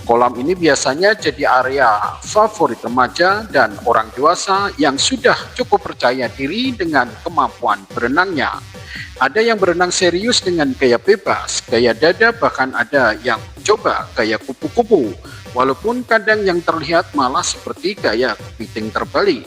Kolam ini biasanya jadi area favorit remaja dan orang dewasa yang sudah cukup percaya diri dengan kemampuan berenangnya. Ada yang berenang serius dengan gaya bebas, gaya dada, bahkan ada yang coba gaya kupu-kupu, walaupun kadang yang terlihat malah seperti gaya kepiting terbalik.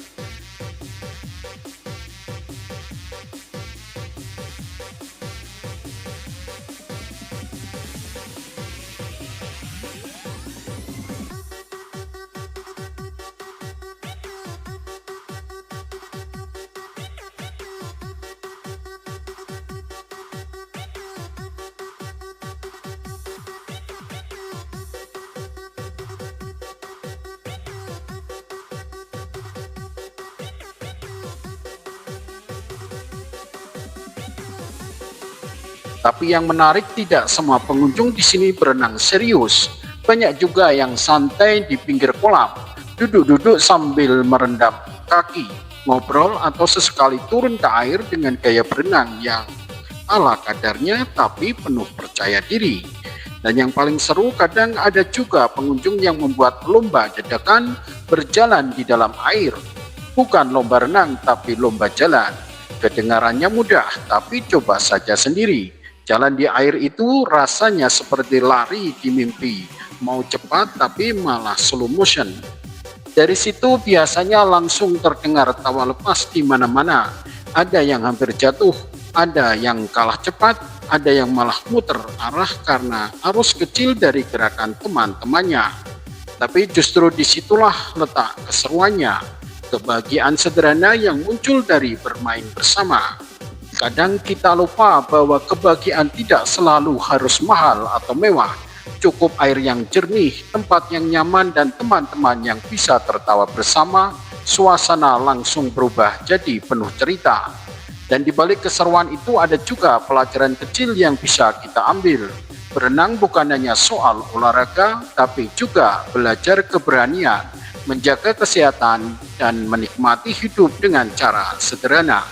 Tapi yang menarik, tidak semua pengunjung di sini berenang serius. Banyak juga yang santai di pinggir kolam, duduk-duduk sambil merendam kaki, ngobrol atau sesekali turun ke air dengan gaya berenang yang ala kadarnya tapi penuh percaya diri. Dan yang paling seru, kadang ada juga pengunjung yang membuat lomba dadakan berjalan di dalam air. Bukan lomba renang tapi lomba jalan. Kedengarannya mudah, tapi coba saja sendiri. Jalan di air itu rasanya seperti lari di mimpi. Mau cepat tapi malah slow motion. Dari situ biasanya langsung terdengar tawa lepas di mana-mana. Ada yang hampir jatuh, ada yang kalah cepat, ada yang malah muter arah karena arus kecil dari gerakan teman-temannya. Tapi justru disitulah letak keseruannya, kebahagiaan sederhana yang muncul dari bermain bersama. Kadang kita lupa bahwa kebahagiaan tidak selalu harus mahal atau mewah. Cukup air yang jernih, tempat yang nyaman, dan teman-teman yang bisa tertawa bersama, suasana langsung berubah jadi penuh cerita. Dan di balik keseruan itu ada juga pelajaran kecil yang bisa kita ambil. Berenang bukan hanya soal olahraga, tapi juga belajar keberanian, menjaga kesehatan, dan menikmati hidup dengan cara sederhana.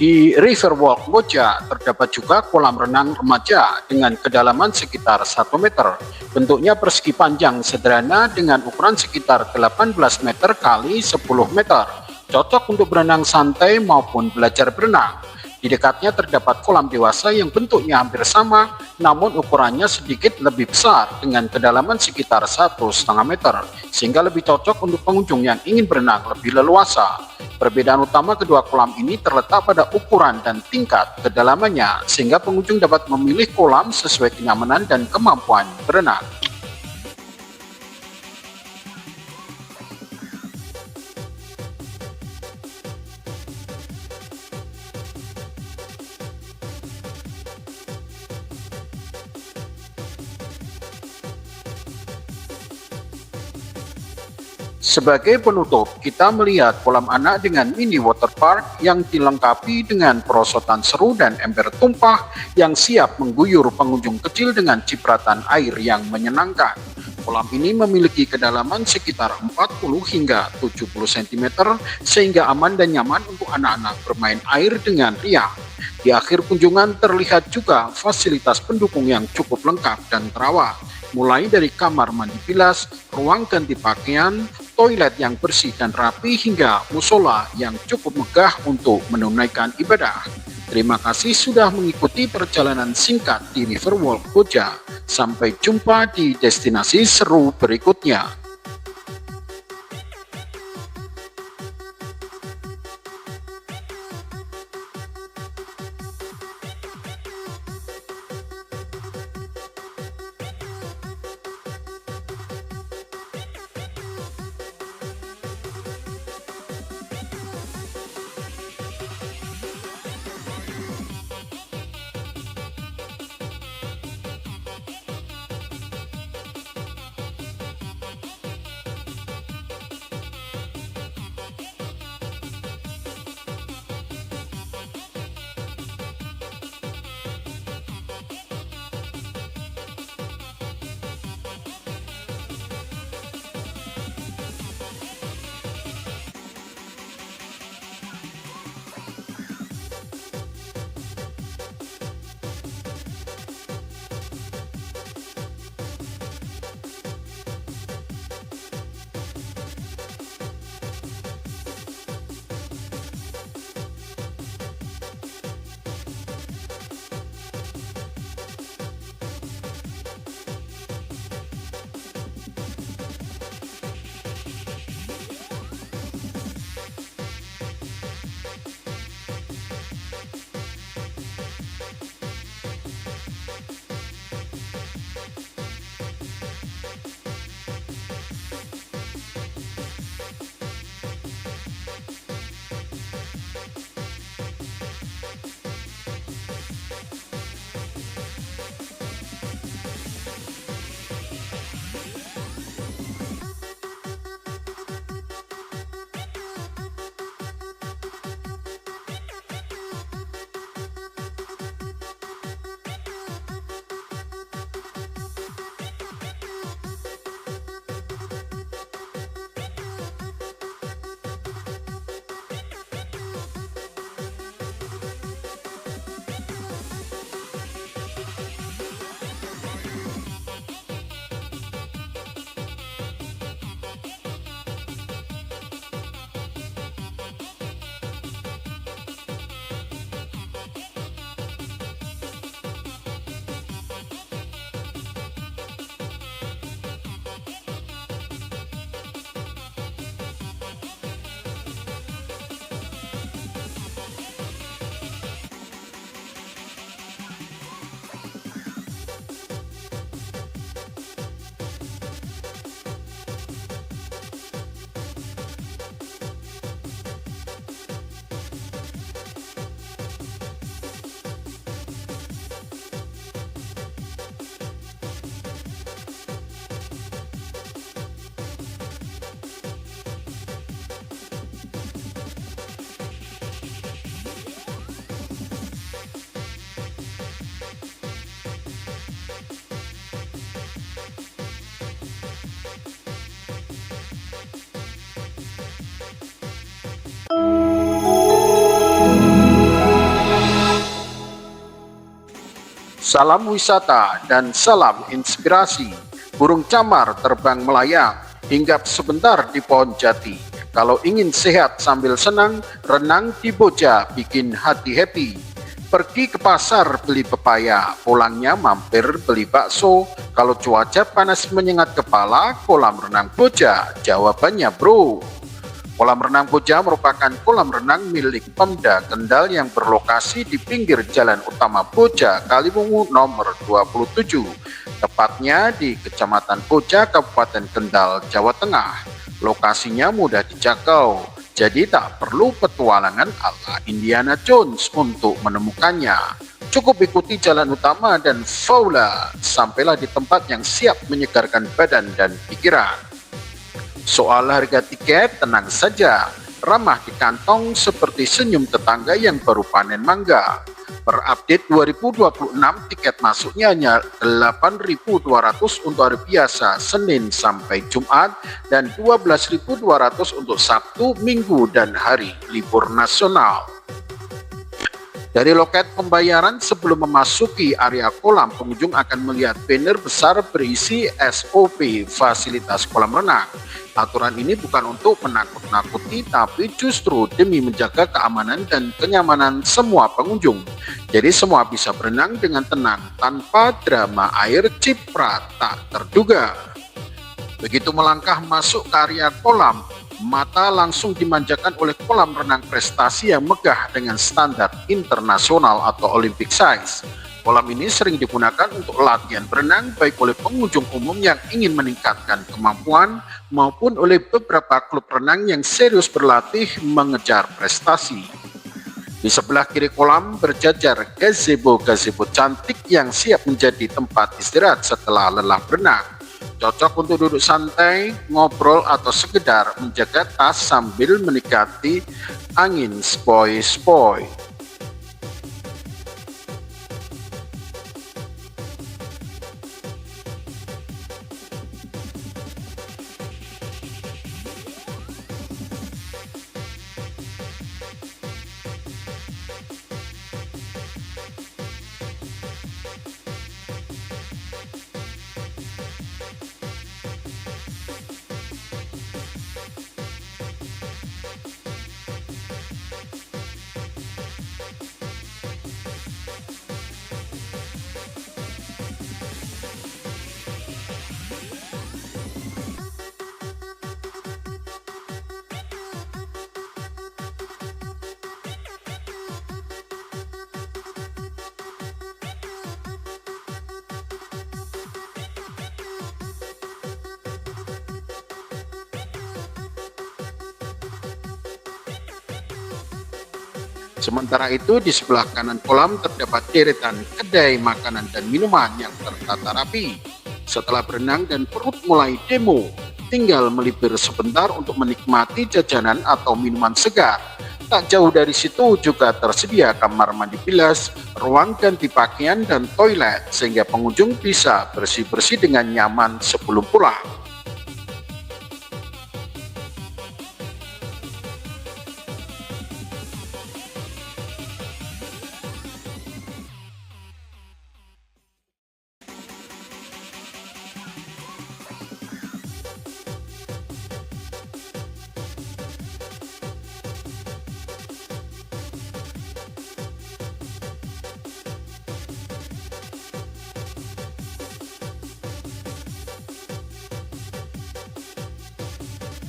Di Riverwalk Boja terdapat juga kolam renang remaja dengan kedalaman sekitar 1 meter. Bentuknya persegi panjang sederhana dengan ukuran sekitar 18 meter kali 10 meter. Cocok untuk berenang santai maupun belajar berenang. Di dekatnya terdapat kolam dewasa yang bentuknya hampir sama, namun ukurannya sedikit lebih besar dengan kedalaman sekitar 1,5 meter, sehingga lebih cocok untuk pengunjung yang ingin berenang lebih leluasa. Perbedaan utama kedua kolam ini terletak pada ukuran dan tingkat kedalamannya, sehingga pengunjung dapat memilih kolam sesuai kenyamanan dan kemampuan berenang. Sebagai penutup, kita melihat kolam anak dengan mini waterpark yang dilengkapi dengan perosotan seru dan ember tumpah yang siap mengguyur pengunjung kecil dengan cipratan air yang menyenangkan. Kolam ini memiliki kedalaman sekitar 40 hingga 70 cm sehingga aman dan nyaman untuk anak-anak bermain air dengan riang. Di akhir kunjungan terlihat juga fasilitas pendukung yang cukup lengkap dan terawat, mulai dari kamar mandi bilas, ruang ganti pakaian, toilet yang bersih dan rapi, hingga musola yang cukup megah untuk menunaikan ibadah. Terima kasih sudah mengikuti perjalanan singkat di Riverwalk Boja. Sampai jumpa di destinasi seru berikutnya. Salam wisata dan salam inspirasi. Burung camar terbang melayang, hinggap sebentar di pohon jati. Kalau ingin sehat sambil senang, renang di Boja bikin hati happy. Pergi ke pasar beli pepaya, pulangnya mampir beli bakso. Kalau cuaca panas menyengat kepala, kolam renang Boja, jawabannya bro. Kolam renang Boja merupakan kolam renang milik Pemda Kendal yang berlokasi di pinggir Jalan Utama Boja, Kaliwungu nomor 27, tepatnya di Kecamatan Boja, Kabupaten Kendal, Jawa Tengah. Lokasinya mudah dijangkau, jadi tak perlu petualangan ala Indiana Jones untuk menemukannya. Cukup ikuti jalan utama dan faula, sampailah di tempat yang siap menyegarkan badan dan pikiran. Soal harga tiket, tenang saja, ramah di kantong seperti senyum tetangga yang baru panen mangga. Per update 2026, tiket masuknya hanya 8.200 untuk hari biasa Senin sampai Jumat dan 12.200 untuk Sabtu, Minggu, dan hari libur nasional. Dari loket pembayaran sebelum memasuki area kolam, pengunjung akan melihat banner besar berisi SOP fasilitas kolam renang. Aturan ini bukan untuk menakut-nakuti, tapi justru demi menjaga keamanan dan kenyamanan semua pengunjung. Jadi semua bisa berenang dengan tenang tanpa drama air ciprat tak terduga. Begitu melangkah masuk ke area kolam, mata langsung dimanjakan oleh kolam renang prestasi yang megah dengan standar internasional atau Olympic size. Kolam ini sering digunakan untuk latihan berenang baik oleh pengunjung umum yang ingin meningkatkan kemampuan maupun oleh beberapa klub renang yang serius berlatih mengejar prestasi. Di sebelah kiri kolam berjajar gazebo-gazebo cantik yang siap menjadi tempat istirahat setelah lelah berenang. Cocok untuk duduk santai, ngobrol, atau sekedar menjaga tas sambil menikmati angin spoi-spoi. Sementara itu di sebelah kanan kolam terdapat deretan kedai makanan dan minuman yang tertata rapi. Setelah berenang dan perut mulai demo, tinggal melipir sebentar untuk menikmati jajanan atau minuman segar. Tak jauh dari situ juga tersedia kamar mandi bilas, ruang ganti pakaian, dan toilet sehingga pengunjung bisa bersih-bersih dengan nyaman sebelum pulang.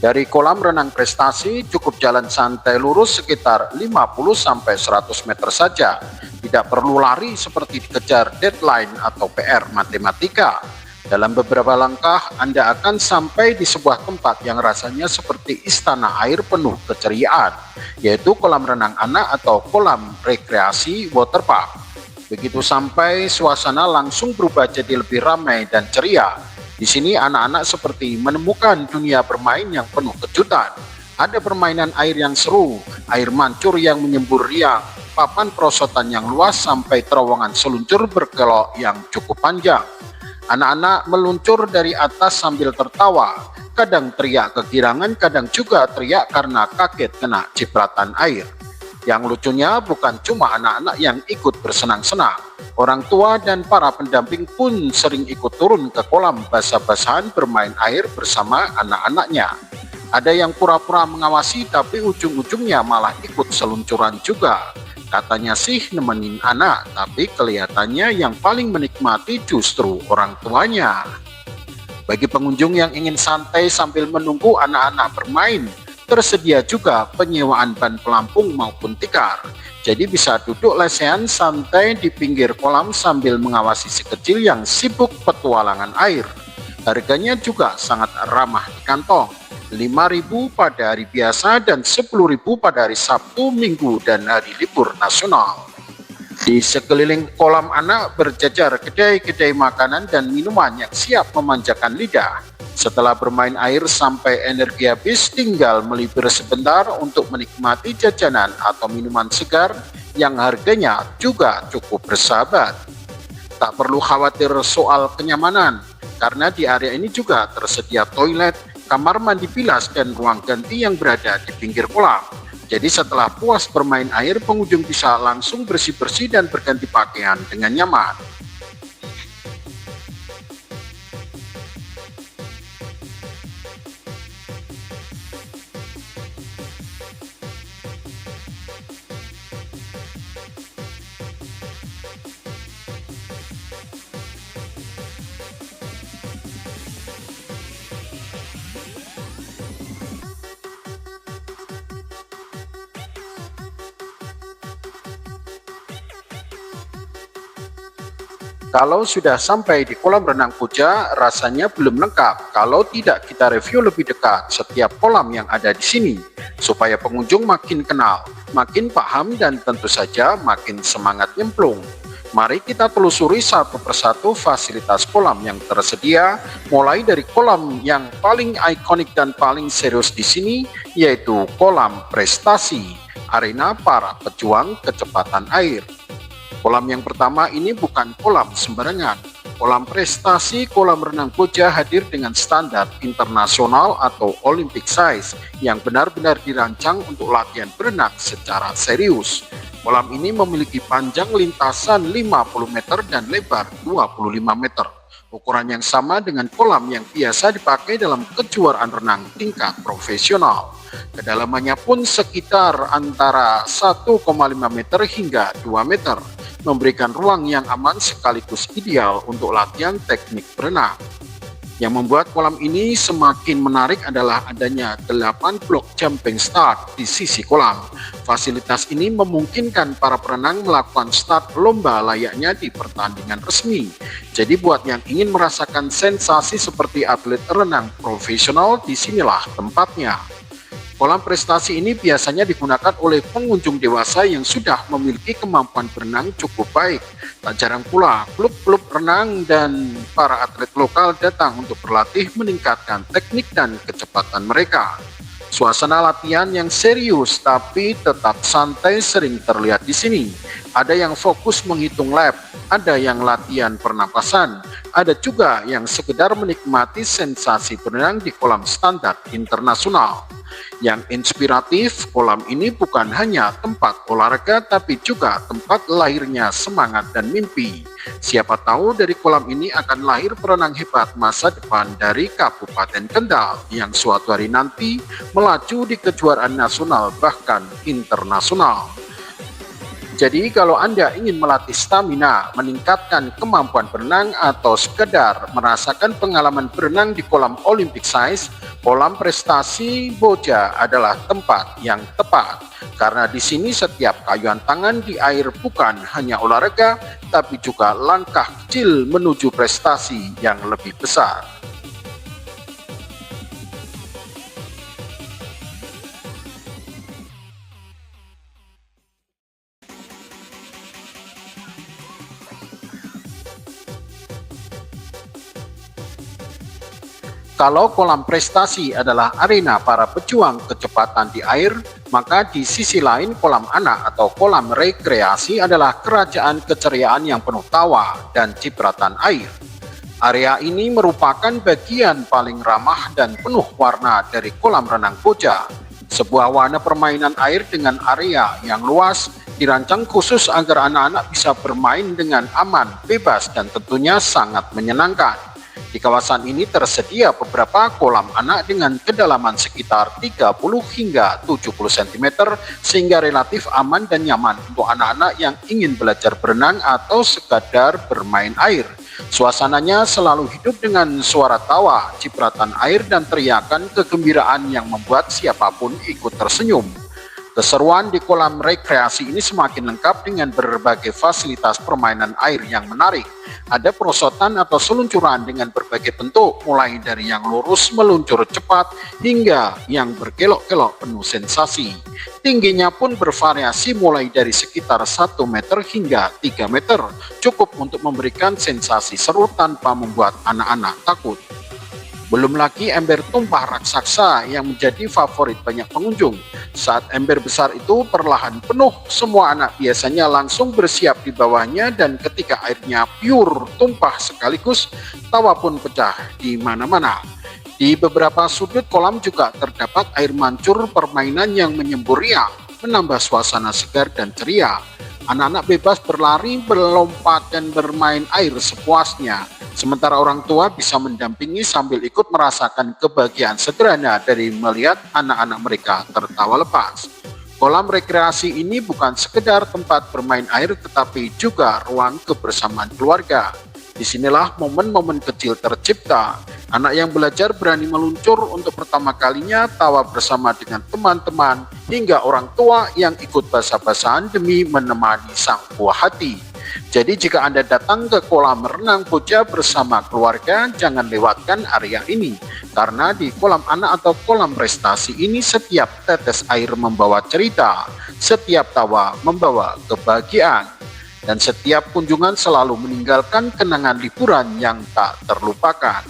Dari kolam renang prestasi cukup jalan santai lurus sekitar 50-100 meter saja. Tidak perlu lari seperti dikejar deadline atau PR matematika. Dalam beberapa langkah Anda akan sampai di sebuah tempat yang rasanya seperti istana air penuh keceriaan, yaitu kolam renang anak atau kolam rekreasi waterpark. Begitu sampai, suasana langsung berubah jadi lebih ramai dan ceria. Di sini anak-anak seperti menemukan dunia bermain yang penuh kejutan. Ada permainan air yang seru, air mancur yang menyembur riang, papan perosotan yang luas sampai terowongan seluncur berkelok yang cukup panjang. Anak-anak meluncur dari atas sambil tertawa, kadang teriak kegirangan, kadang juga teriak karena kaget kena cipratan air. Yang lucunya bukan cuma anak-anak yang ikut bersenang-senang, Orang tua dan para pendamping pun sering ikut turun ke kolam basah-basahan bermain air bersama anak-anaknya. Ada yang pura-pura mengawasi tapi ujung-ujungnya malah ikut seluncuran juga. Katanya sih nemenin anak, tapi kelihatannya yang paling menikmati justru orang tuanya. Bagi pengunjung yang ingin santai sambil menunggu anak-anak bermain, tersedia juga penyewaan ban pelampung maupun tikar. Jadi bisa duduk lesehan santai di pinggir kolam sambil mengawasi si kecil yang sibuk petualangan air. Harganya juga sangat ramah di kantong, 5.000 pada hari biasa dan 10.000 pada hari Sabtu, Minggu, dan hari libur nasional. Di sekeliling kolam anak berjajar kedai-kedai makanan dan minuman yang siap memanjakan lidah. Setelah bermain air sampai energi habis, tinggal melipir sebentar untuk menikmati jajanan atau minuman segar yang harganya juga cukup bersahabat. Tak perlu khawatir soal kenyamanan, karena di area ini juga tersedia toilet, kamar mandi bilas, dan ruang ganti yang berada di pinggir kolam. Jadi setelah puas bermain air, pengunjung bisa langsung bersih-bersih dan berganti pakaian dengan nyaman. Kalau sudah sampai di kolam renang Koja, rasanya belum lengkap kalau tidak kita review lebih dekat setiap kolam yang ada di sini, supaya pengunjung makin kenal, makin paham, dan tentu saja makin semangat nyemplung. Mari kita telusuri satu persatu fasilitas kolam yang tersedia, mulai dari kolam yang paling ikonik dan paling serius di sini, yaitu kolam prestasi, arena para pejuang kecepatan air. Kolam yang pertama ini bukan kolam sembarangan. Kolam prestasi kolam renang Koja hadir dengan standar internasional atau Olympic size yang benar-benar dirancang untuk latihan berenang secara serius. Kolam ini memiliki panjang lintasan 50 meter dan lebar 25 meter. Ukuran yang sama dengan kolam yang biasa dipakai dalam kejuaraan renang tingkat profesional. Kedalamannya pun sekitar antara 1,5 meter hingga 2 meter, memberikan ruang yang aman sekaligus ideal untuk latihan teknik berenang. Yang membuat kolam ini semakin menarik adalah adanya 8 blok jumping start di sisi kolam. Fasilitas ini memungkinkan para perenang melakukan start lomba layaknya di pertandingan resmi. Jadi buat yang ingin merasakan sensasi seperti atlet renang profesional, disinilah tempatnya. Kolam prestasi ini biasanya digunakan oleh pengunjung dewasa yang sudah memiliki kemampuan berenang cukup baik. Tak jarang pula klub-klub renang dan para atlet lokal datang untuk berlatih meningkatkan teknik dan kecepatan mereka. Suasana latihan yang serius tapi tetap santai sering terlihat di sini. Ada yang fokus menghitung lap, ada yang latihan pernapasan, ada juga yang sekedar menikmati sensasi berenang di kolam standar internasional. Yang inspiratif, kolam ini bukan hanya tempat olahraga tapi juga tempat lahirnya semangat dan mimpi. Siapa tahu dari kolam ini akan lahir perenang hebat masa depan dari Kabupaten Kendal yang suatu hari nanti melaju di kejuaraan nasional bahkan internasional. Jadi kalau Anda ingin melatih stamina, meningkatkan kemampuan berenang, atau sekedar merasakan pengalaman berenang di kolam Olympic size, kolam prestasi Koja adalah tempat yang tepat. Karena di sini setiap kayuan tangan di air bukan hanya olahraga, tapi juga langkah kecil menuju prestasi yang lebih besar. Kalau kolam prestasi adalah arena para pejuang kecepatan di air, maka di sisi lain kolam anak atau kolam rekreasi adalah kerajaan keceriaan yang penuh tawa dan cipratan air. Area ini merupakan bagian paling ramah dan penuh warna dari kolam renang Koja. Sebuah wahana permainan air dengan area yang luas, dirancang khusus agar anak-anak bisa bermain dengan aman, bebas, dan tentunya sangat menyenangkan. Di kawasan ini tersedia beberapa kolam anak dengan kedalaman sekitar 30 hingga 70 cm sehingga relatif aman dan nyaman untuk anak-anak yang ingin belajar berenang atau sekadar bermain air. Suasananya selalu hidup dengan suara tawa, cipratan air, dan teriakan kegembiraan yang membuat siapapun ikut tersenyum. Keseruan di kolam rekreasi ini semakin lengkap dengan berbagai fasilitas permainan air yang menarik. Ada perosotan atau seluncuran dengan berbagai bentuk, mulai dari yang lurus meluncur cepat hingga yang berkelok-kelok penuh sensasi. Tingginya pun bervariasi mulai dari sekitar 1 meter hingga 3 meter, cukup untuk memberikan sensasi seru tanpa membuat anak-anak takut. Belum lagi ember tumpah raksasa yang menjadi favorit banyak pengunjung. Saat ember besar itu perlahan penuh, semua anak biasanya langsung bersiap di bawahnya, dan ketika airnya pure tumpah sekaligus, tawa pun pecah di mana-mana. Di beberapa sudut kolam juga terdapat air mancur permainan yang menyembur riang, menambah suasana segar dan ceria. Anak-anak bebas berlari, berlompat, dan bermain air sepuasnya. Sementara orang tua bisa mendampingi sambil ikut merasakan kebahagiaan sederhana dari melihat anak-anak mereka tertawa lepas. Kolam rekreasi ini bukan sekedar tempat bermain air, tetapi juga ruang kebersamaan keluarga. Disinilah momen-momen kecil tercipta. Anak yang belajar berani meluncur untuk pertama kalinya, tawa bersama dengan teman-teman, hingga orang tua yang ikut basa-basahan demi menemani sang buah hati. Jadi jika Anda datang ke kolam renang Poja bersama keluarga, jangan lewatkan area ini. Karena di kolam anak atau kolam prestasi ini, setiap tetes air membawa cerita, setiap tawa membawa kebahagiaan, dan setiap kunjungan selalu meninggalkan kenangan liburan yang tak terlupakan.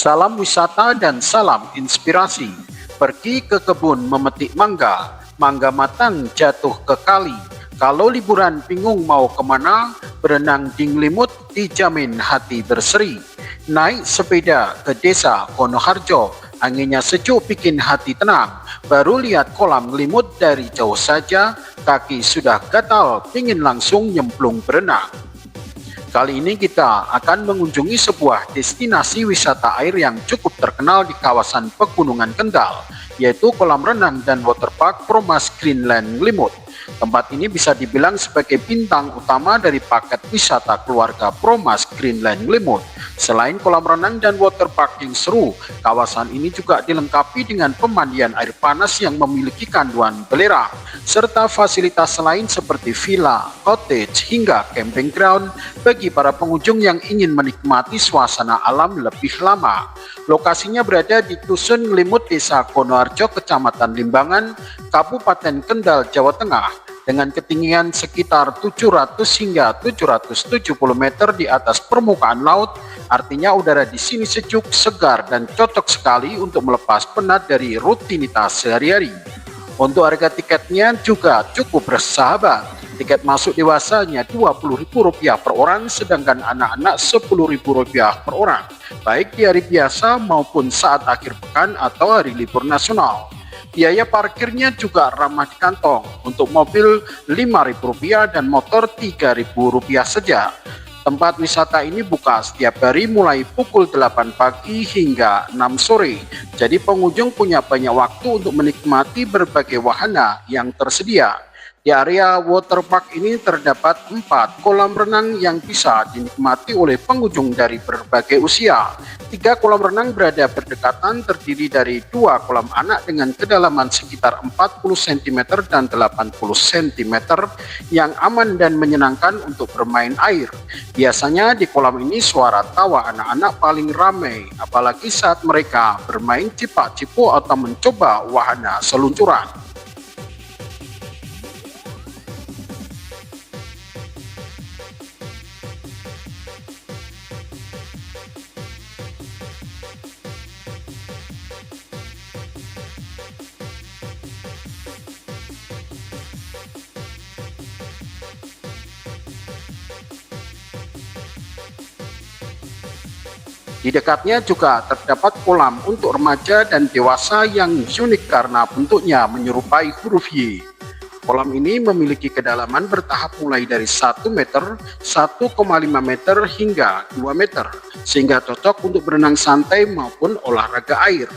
Salam wisata dan salam inspirasi. Pergi ke kebun memetik mangga, mangga matang jatuh ke kali. Kalau liburan bingung mau kemana, berenang di Nglimut dijamin hati berseri. Naik sepeda ke desa Wonoharjo, anginnya sejuk bikin hati tenang. Baru lihat kolam Nglimut dari jauh saja, kaki sudah gatal, pingin langsung nyemplung berenang. Kali ini kita akan mengunjungi sebuah destinasi wisata air yang cukup terkenal di kawasan Pegunungan Kendal, yaitu kolam renang dan waterpark Promas Greenland Nglimut. Tempat ini bisa dibilang sebagai bintang utama dari paket wisata keluarga Promas Greenland Nglimut. Selain kolam renang dan waterpark yang seru, kawasan ini juga dilengkapi dengan pemandian air panas yang memiliki kandungan belerang, serta fasilitas lain seperti villa, cottage, hingga camping ground bagi para pengunjung yang ingin menikmati suasana alam lebih lama. Lokasinya berada di Dusun Nglimut, Desa Wonoharjo, Kecamatan Limbangan, Kabupaten Kendal, Jawa Tengah, dengan ketinggian sekitar 700 hingga 770 meter di atas permukaan laut. Artinya udara di sini sejuk, segar, dan cocok sekali untuk melepas penat dari rutinitas sehari-hari. Untuk harga tiketnya juga cukup bersahabat. Tiket masuk dewasanya Rp20.000 per orang, sedangkan anak-anak Rp10.000 per orang, baik di hari biasa maupun saat akhir pekan atau hari libur nasional. Biaya parkirnya juga ramah di kantong, untuk mobil Rp5.000 dan motor Rp3.000 saja. Tempat wisata ini buka setiap hari mulai pukul 8 pagi hingga 6 sore. Jadi pengunjung punya banyak waktu untuk menikmati berbagai wahana yang tersedia. Di area waterpark ini terdapat 4 kolam renang yang bisa dinikmati oleh pengunjung dari berbagai usia. 3 kolam renang berada berdekatan, terdiri dari 2 kolam anak dengan kedalaman sekitar 40 cm dan 80 cm yang aman dan menyenangkan untuk bermain air. Biasanya di kolam ini suara tawa anak-anak paling ramai, apalagi saat mereka bermain cipak-cipu atau mencoba wahana seluncuran. Di dekatnya juga terdapat kolam untuk remaja dan dewasa yang unik karena bentuknya menyerupai huruf Y. Kolam ini memiliki kedalaman bertahap mulai dari 1 meter, 1,5 meter hingga 2 meter, sehingga cocok untuk berenang santai maupun olahraga air.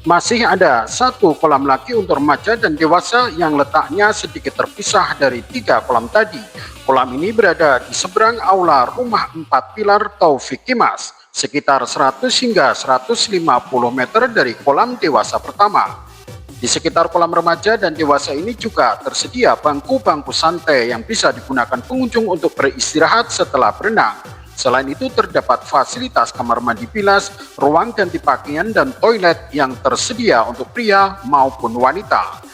Masih ada 1 kolam lagi untuk remaja dan dewasa yang letaknya sedikit terpisah dari 3 kolam tadi. Kolam ini berada di seberang aula rumah 4 pilar Taufik Kimas, sekitar 100 hingga 150 meter dari kolam dewasa pertama. Di sekitar kolam remaja dan dewasa ini juga tersedia bangku-bangku santai yang bisa digunakan pengunjung untuk beristirahat setelah berenang. Selain itu terdapat fasilitas kamar mandi bilas, ruang ganti pakaian dan toilet yang tersedia untuk pria maupun wanita.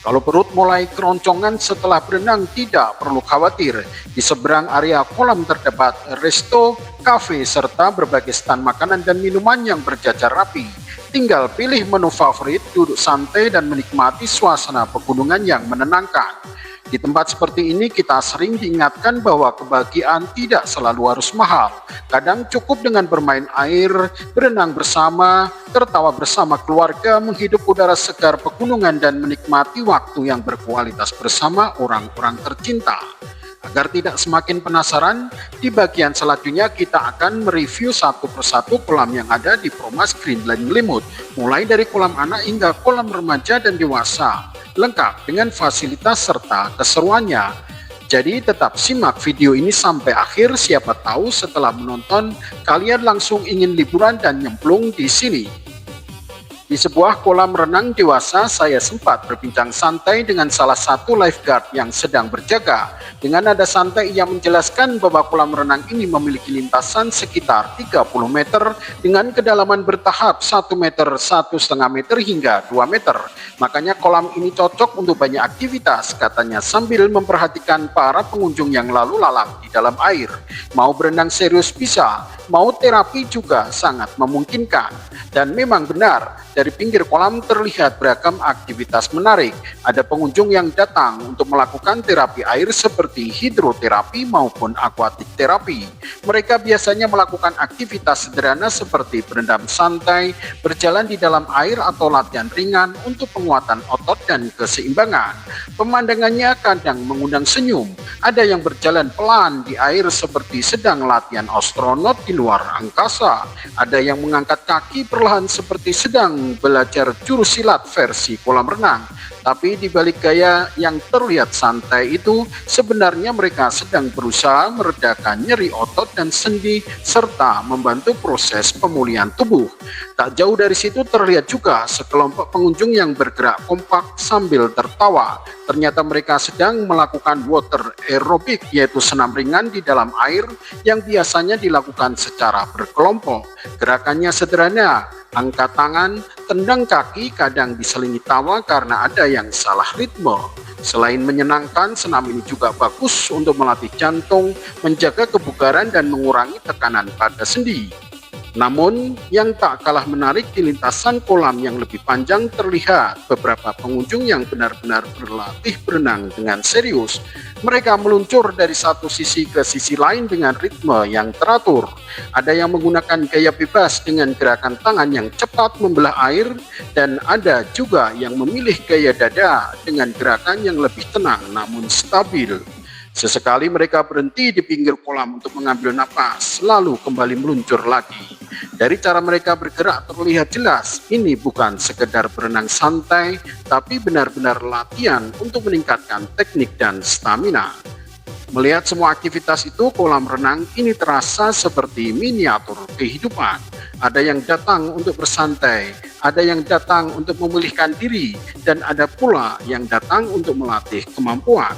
Kalau perut mulai keroncongan setelah berenang, tidak perlu khawatir. Di seberang area kolam terdapat resto, kafe, serta berbagai stand makanan dan minuman yang berjajar rapi. Tinggal pilih menu favorit, duduk santai dan menikmati suasana pegunungan yang menenangkan. Di tempat seperti ini kita sering diingatkan bahwa kebahagiaan tidak selalu harus mahal. Kadang cukup dengan bermain air, berenang bersama, tertawa bersama keluarga, menghirup udara segar pegunungan dan menikmati waktu yang berkualitas bersama orang-orang tercinta. Agar tidak semakin penasaran, di bagian selanjutnya kita akan mereview satu persatu kolam yang ada di Promas Greenland Limut, mulai dari kolam anak hingga kolam remaja dan dewasa, lengkap dengan fasilitas serta keseruannya. Jadi tetap simak video ini sampai akhir, siapa tahu setelah menonton kalian langsung ingin liburan dan nyemplung di sini. Di sebuah kolam renang dewasa, saya sempat berbincang santai dengan salah satu lifeguard yang sedang berjaga. Dengan nada santai ia menjelaskan bahwa kolam renang ini memiliki lintasan sekitar 30 meter dengan kedalaman bertahap 1 meter, 1,5 meter hingga 2 meter. Makanya kolam ini cocok untuk banyak aktivitas, katanya sambil memperhatikan para pengunjung yang lalu lalang di dalam air. Mau berenang serius bisa, mau terapi juga sangat memungkinkan. Dan memang benar, dari pinggir kolam terlihat beragam aktivitas menarik. Ada pengunjung yang datang untuk melakukan terapi air seperti hidroterapi maupun aquatic terapi. Mereka biasanya melakukan aktivitas sederhana seperti berendam santai, berjalan di dalam air atau latihan ringan untuk penguatan otot dan keseimbangan. Pemandangannya kadang mengundang senyum. Ada yang berjalan pelan di air seperti sedang latihan astronot di luar angkasa. Ada yang mengangkat kaki perlahan seperti sedang sedang belajar jurus silat versi kolam renang. Tapi di balik gaya yang terlihat santai itu, sebenarnya mereka sedang berusaha meredakan nyeri otot dan sendi serta membantu proses pemulihan tubuh. Tak jauh dari situ terlihat juga sekelompok pengunjung yang bergerak kompak sambil tertawa. Ternyata mereka sedang melakukan water aerobic, yaitu senam ringan di dalam air yang biasanya dilakukan secara berkelompok. Gerakannya sederhana, angkat tangan, tendang kaki, kadang diselingi tawa karena ada yang salah ritme. Selain menyenangkan, senam ini juga bagus untuk melatih jantung, menjaga kebugaran dan mengurangi tekanan pada sendi. Namun, yang tak kalah menarik di lintasan kolam yang lebih panjang terlihat beberapa pengunjung yang benar-benar berlatih berenang dengan serius. Mereka meluncur dari satu sisi ke sisi lain dengan ritme yang teratur. Ada yang menggunakan gaya bebas dengan gerakan tangan yang cepat membelah air, dan ada juga yang memilih gaya dada dengan gerakan yang lebih tenang namun stabil. Sesekali mereka berhenti di pinggir kolam untuk mengambil napas, lalu kembali meluncur lagi. Dari cara mereka bergerak terlihat jelas, ini bukan sekedar berenang santai, tapi benar-benar latihan untuk meningkatkan teknik dan stamina. Melihat semua aktivitas itu, kolam renang ini terasa seperti miniatur kehidupan. Ada yang datang untuk bersantai, ada yang datang untuk memulihkan diri, dan ada pula yang datang untuk melatih kemampuan.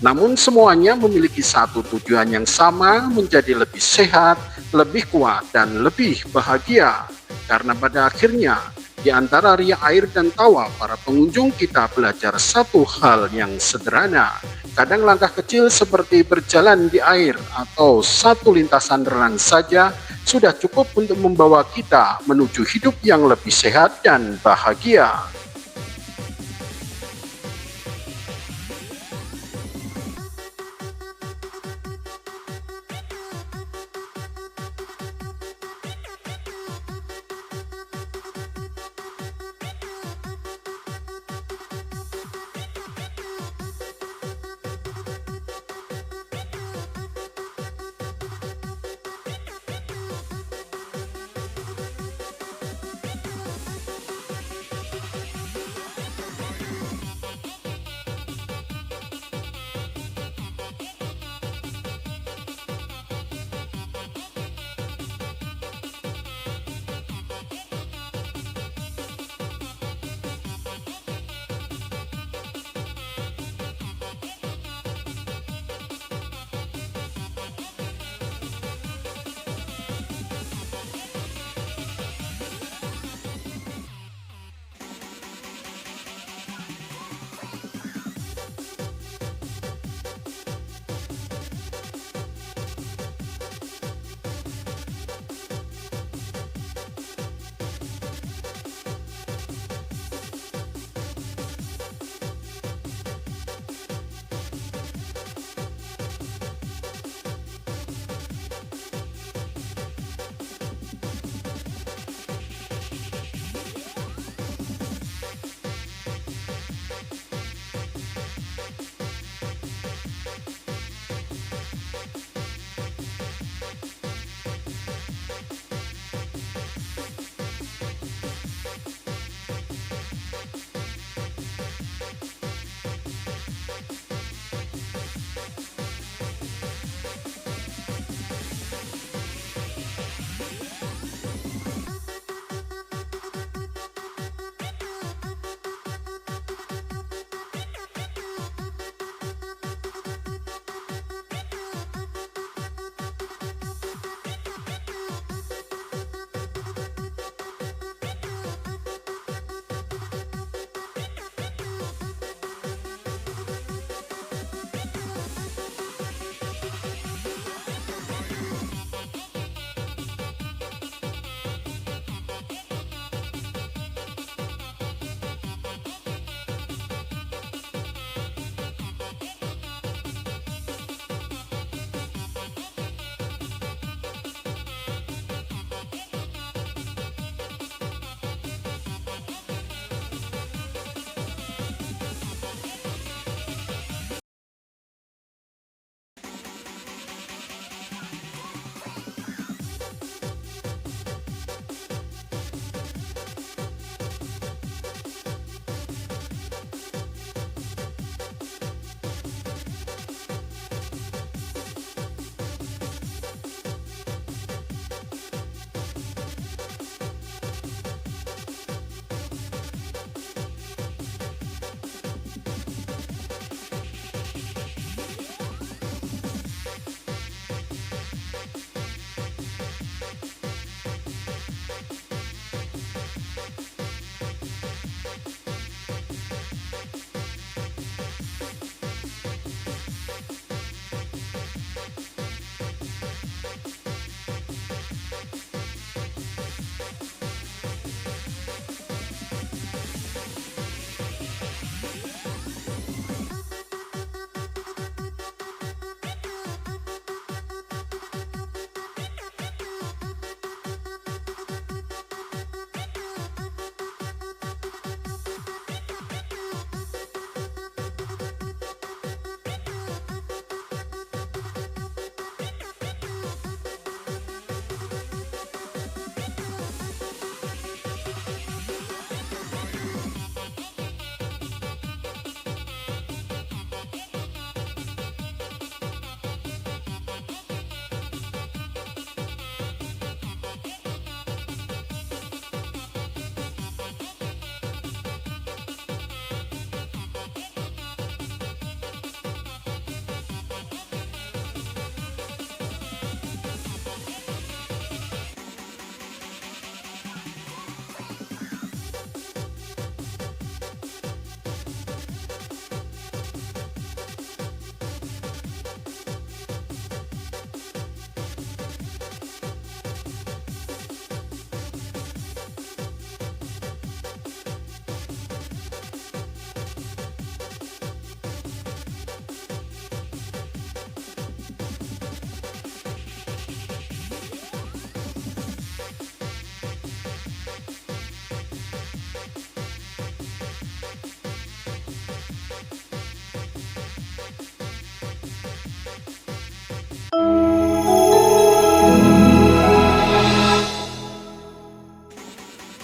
Namun semuanya memiliki satu tujuan yang sama, menjadi lebih sehat, lebih kuat, dan lebih bahagia. Karena pada akhirnya, di antara riak air dan tawa para pengunjung, kita belajar satu hal yang sederhana. Kadang langkah kecil seperti berjalan di air atau satu lintasan renang saja sudah cukup untuk membawa kita menuju hidup yang lebih sehat dan bahagia.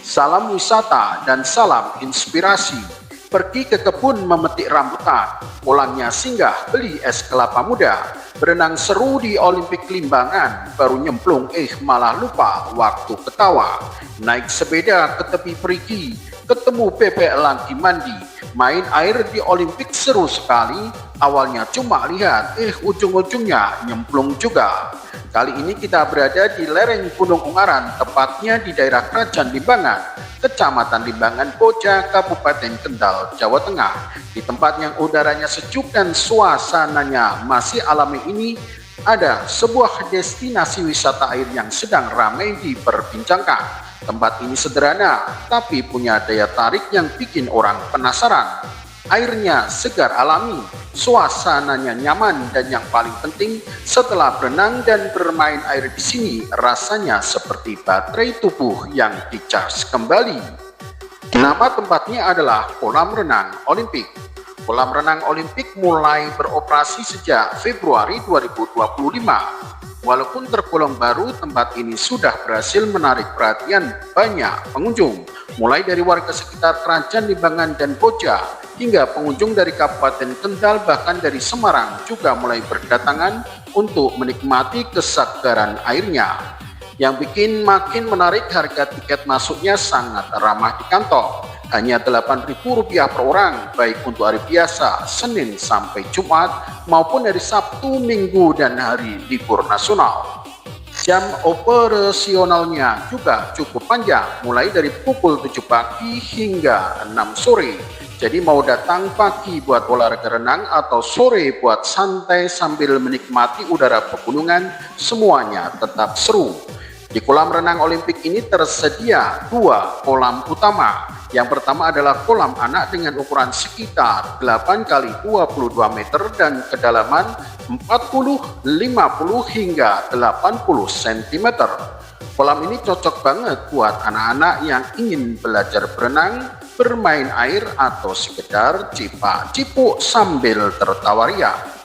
Salam wisata dan salam inspirasi. Pergi ke kebun memetik rambutan, pulangnya singgah beli es kelapa muda, berenang seru di Olimpik Limbangan, baru nyemplung malah lupa waktu ketawa. Naik sepeda ke tepi perigi, ketemu bebek lagi mandi, main air di Olimpik seru sekali. Awalnya cuma lihat, ujung-ujungnya nyemplung juga. Kali ini kita berada di lereng Gunung Ungaran, tepatnya di daerah Kerajaan Limbangan, Kecamatan Limbangan Koja, Kabupaten Kendal, Jawa Tengah. Di tempat yang udaranya sejuk dan suasananya masih alami ini, ada sebuah destinasi wisata air yang sedang ramai diperbincangkan. Tempat ini sederhana, tapi punya daya tarik yang bikin orang penasaran. Airnya segar alami, suasananya nyaman, dan yang paling penting setelah berenang dan bermain air di sini rasanya seperti baterai tubuh yang dicas kembali. Nama tempatnya adalah Kolam Renang Olimpik. Kolam Renang Olimpik mulai beroperasi sejak Februari 2025. Walaupun tergolong baru, tempat ini sudah berhasil menarik perhatian banyak pengunjung, mulai dari warga sekitar Kerajaan Limbangan dan Koja, hingga pengunjung dari Kabupaten Kendal, bahkan dari Semarang juga mulai berdatangan untuk menikmati kesegaran airnya. Yang bikin makin menarik, harga tiket masuknya sangat ramah di kantong, hanya Rp8.000 per orang, baik untuk hari biasa, Senin sampai Jumat, maupun hari Sabtu, Minggu, dan hari libur nasional. Jam operasionalnya juga cukup panjang, mulai dari pukul 7 pagi hingga 6 sore. Jadi mau datang pagi buat olahraga renang atau sore buat santai sambil menikmati udara pegunungan, semuanya tetap seru. Di kolam renang Olimpik ini tersedia 2 kolam utama. Yang pertama adalah kolam anak dengan ukuran sekitar 8 x 22 meter dan kedalaman 40, 50 hingga 80 cm. Kolam ini cocok banget buat anak-anak yang ingin belajar berenang, bermain air, atau sekedar cipak-cipuk sambil tertawa riang.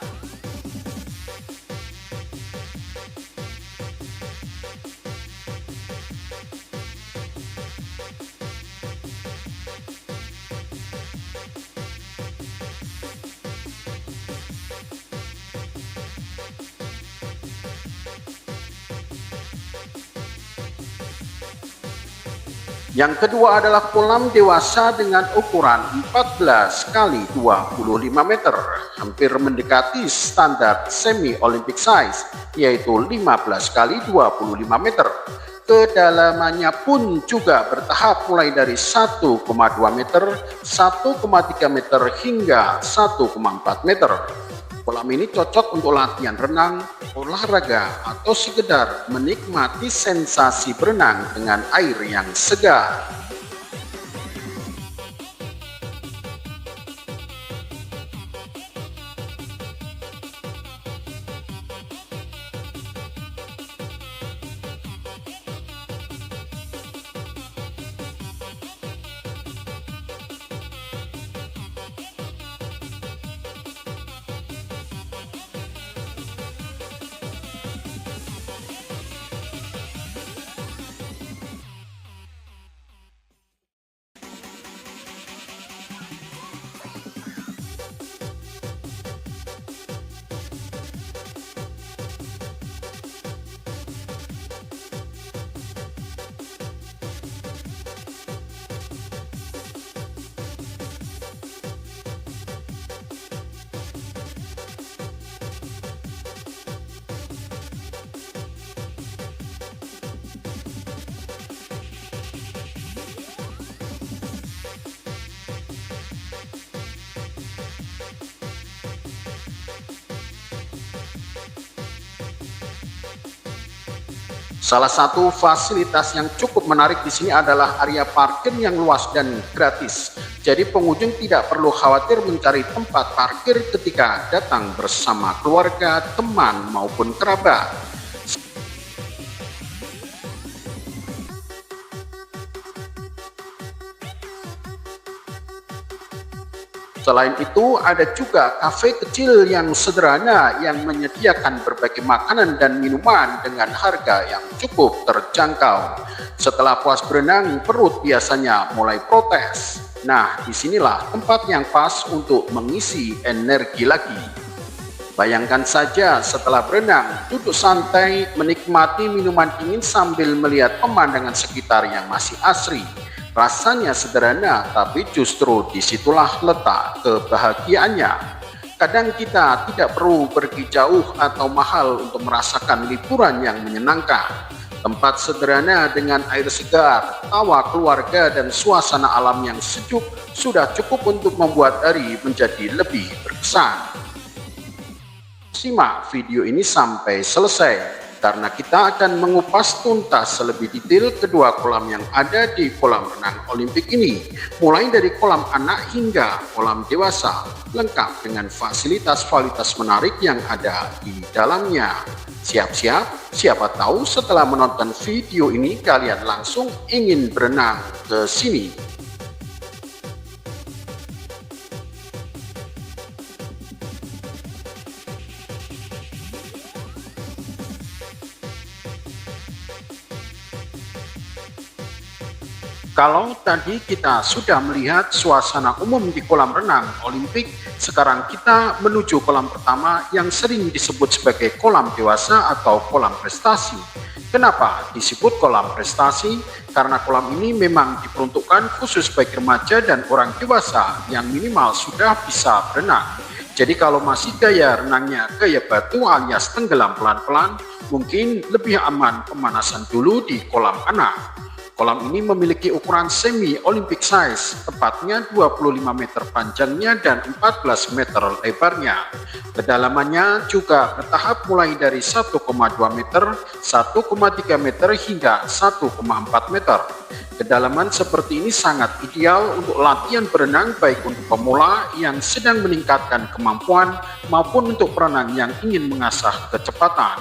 Yang kedua adalah kolam dewasa dengan ukuran 14 x 25 meter, hampir mendekati standar semi Olympic size, yaitu 15 x 25 meter. Kedalamannya pun juga bertahap, mulai dari 1,2 meter, 1,3 meter hingga 1,4 meter. Kolam ini cocok untuk latihan renang, olahraga, atau sekedar menikmati sensasi berenang dengan air yang segar. Salah satu fasilitas yang cukup menarik di sini adalah area parkir yang luas dan gratis. Jadi pengunjung tidak perlu khawatir mencari tempat parkir ketika datang bersama keluarga, teman, maupun kerabat. Selain itu, ada juga kafe kecil yang sederhana yang menyediakan berbagai makanan dan minuman dengan harga yang cukup terjangkau. Setelah puas berenang, perut biasanya mulai protes. Nah, disinilah tempat yang pas untuk mengisi energi lagi. Bayangkan saja setelah berenang, duduk santai menikmati minuman dingin sambil melihat pemandangan sekitar yang masih asri. Rasanya sederhana, tapi justru disitulah letak kebahagiaannya. Kadang kita tidak perlu pergi jauh atau mahal untuk merasakan liburan yang menyenangkan. Tempat sederhana dengan air segar, tawa keluarga, dan suasana alam yang sejuk sudah cukup untuk membuat hari menjadi lebih berkesan. Simak video ini sampai selesai, karena kita akan mengupas tuntas lebih detail kedua kolam yang ada di kolam renang Olimpik ini, mulai dari kolam anak hingga kolam dewasa, lengkap dengan fasilitas-fasilitas menarik yang ada di dalamnya. Siap-siap, siapa tahu setelah menonton video ini kalian langsung ingin berenang ke sini. Kalau tadi kita sudah melihat suasana umum di kolam renang Olimpik, sekarang kita menuju kolam pertama yang sering disebut sebagai kolam dewasa atau kolam prestasi. Kenapa disebut kolam prestasi? Karena kolam ini memang diperuntukkan khusus bagi remaja dan orang dewasa yang minimal sudah bisa berenang. Jadi kalau masih gaya renangnya gaya batu alias tenggelam pelan-pelan, mungkin lebih aman pemanasan dulu di kolam anak. Kolam ini memiliki ukuran semi Olympic size, tepatnya 25 meter panjangnya dan 14 meter lebarnya. Kedalamannya juga bertahap mulai dari 1,2 meter, 1,3 meter hingga 1,4 meter. Kedalaman seperti ini sangat ideal untuk latihan berenang baik untuk pemula yang sedang meningkatkan kemampuan maupun untuk perenang yang ingin mengasah kecepatan.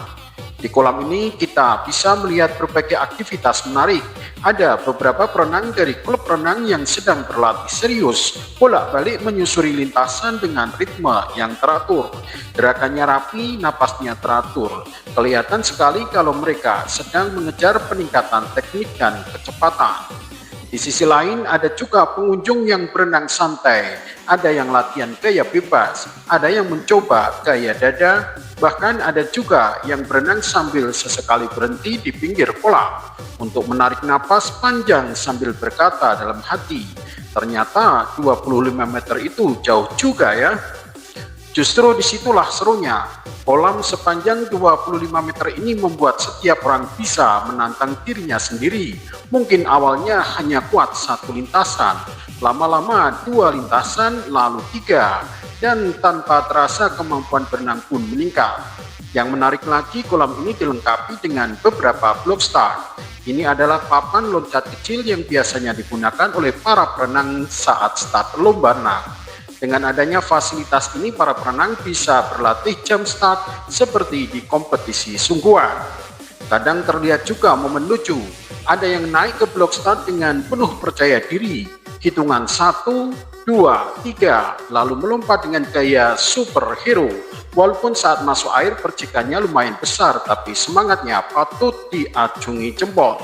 Di kolam ini kita bisa melihat berbagai aktivitas menarik. Ada beberapa perenang dari klub renang yang sedang berlatih serius, bolak-balik menyusuri lintasan dengan ritme yang teratur. Gerakannya rapi, napasnya teratur. Kelihatan sekali kalau mereka sedang mengejar peningkatan teknik dan kecepatan. Di sisi lain ada juga pengunjung yang berenang santai, ada yang latihan gaya bebas, ada yang mencoba gaya dada, bahkan ada juga yang berenang sambil sesekali berhenti di pinggir kolam untuk menarik napas panjang sambil berkata dalam hati, ternyata 25 meter itu jauh juga ya. Justru disitulah serunya. Kolam sepanjang 25 meter ini membuat setiap orang bisa menantang dirinya sendiri. Mungkin awalnya hanya kuat satu lintasan, lama-lama dua lintasan, lalu tiga, dan tanpa terasa kemampuan berenang pun meningkat. Yang menarik lagi, kolam ini dilengkapi dengan beberapa block start. Ini adalah papan loncat kecil yang biasanya digunakan oleh para perenang saat start lomba renang. Dengan adanya fasilitas ini, para perenang bisa berlatih jump start seperti di kompetisi sungguhan. Kadang terlihat juga momen lucu, ada yang naik ke blok start dengan penuh percaya diri, hitungan 1, 2, 3, lalu melompat dengan gaya superhero. Walaupun saat masuk air percikannya lumayan besar, tapi semangatnya patut diacungi jempol.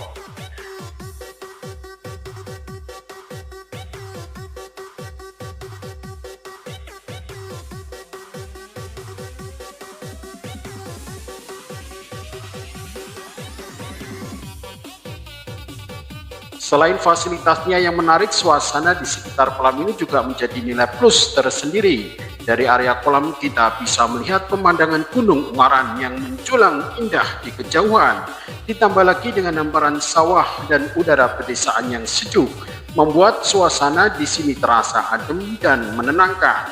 Selain fasilitasnya yang menarik, suasana di sekitar kolam ini juga menjadi nilai plus tersendiri. Dari area kolam kita bisa melihat pemandangan Gunung Ungaran yang menjulang indah di kejauhan. Ditambah lagi dengan hamparan sawah dan udara pedesaan yang sejuk, membuat suasana di sini terasa adem dan menenangkan.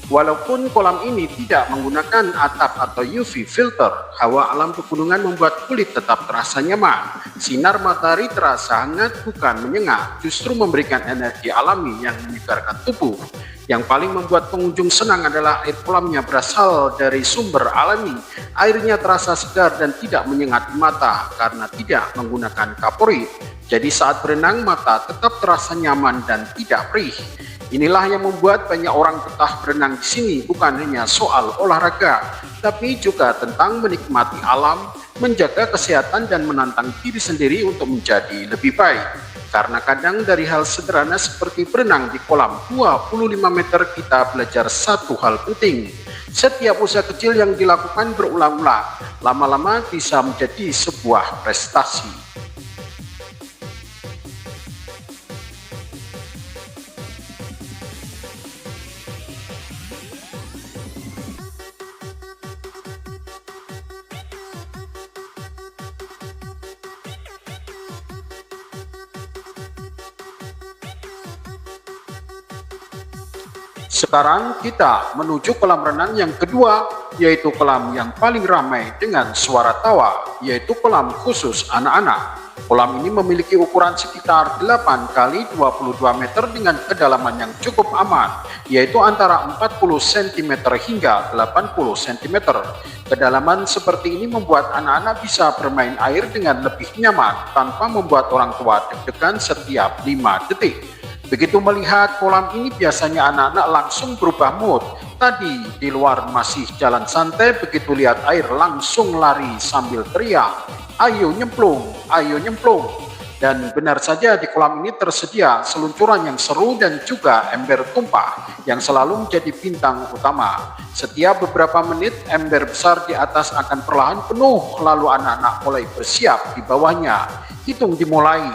Walaupun kolam ini tidak menggunakan atap atau UV filter, hawa alam pegunungan membuat kulit tetap terasa nyaman. Sinar matahari terasa hangat, bukan menyengat, justru memberikan energi alami yang menyegarkan tubuh. Yang paling membuat pengunjung senang adalah air kolamnya berasal dari sumber alami. Airnya terasa segar dan tidak menyengat di mata karena tidak menggunakan kaporit. Jadi saat berenang mata tetap terasa nyaman dan tidak perih. Inilah yang membuat banyak orang betah berenang di sini, bukan hanya soal olahraga, tapi juga tentang menikmati alam, menjaga kesehatan dan menantang diri sendiri untuk menjadi lebih baik. Karena kadang dari hal sederhana seperti berenang di kolam 25 meter kita belajar satu hal penting. Setiap usaha kecil yang dilakukan berulang-ulang, lama-lama bisa menjadi sebuah prestasi. Sekarang kita menuju kolam renang yang kedua, yaitu kolam yang paling ramai dengan suara tawa, yaitu kolam khusus anak-anak. Kolam ini memiliki ukuran sekitar 8 kali 22 meter dengan kedalaman yang cukup aman, yaitu antara 40 cm hingga 80 cm. Kedalaman seperti ini membuat anak-anak bisa bermain air dengan lebih nyaman tanpa membuat orang tua deg-degan setiap 5 detik. Begitu melihat kolam ini biasanya anak-anak langsung berubah mood. Tadi di luar masih jalan santai, begitu lihat air langsung lari sambil teriak, "Ayo nyemplung, ayo nyemplung." Dan benar saja di kolam ini tersedia seluncuran yang seru dan juga ember tumpah yang selalu menjadi bintang utama. Setiap beberapa menit ember besar di atas akan perlahan penuh, lalu anak-anak mulai bersiap di bawahnya. Hitung dimulai,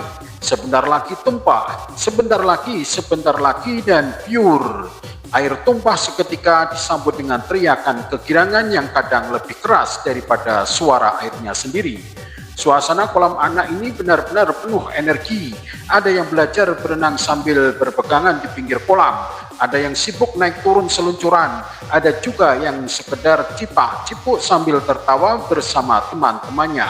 sebentar lagi tumpah, sebentar lagi dan pure. Air tumpah seketika disambut dengan teriakan kegirangan yang kadang lebih keras daripada suara airnya sendiri. Suasana kolam anak ini benar-benar penuh energi. Ada yang belajar berenang sambil berpegangan di pinggir kolam, ada yang sibuk naik turun seluncuran, ada juga yang sekedar cipah-cipuk sambil tertawa bersama teman-temannya.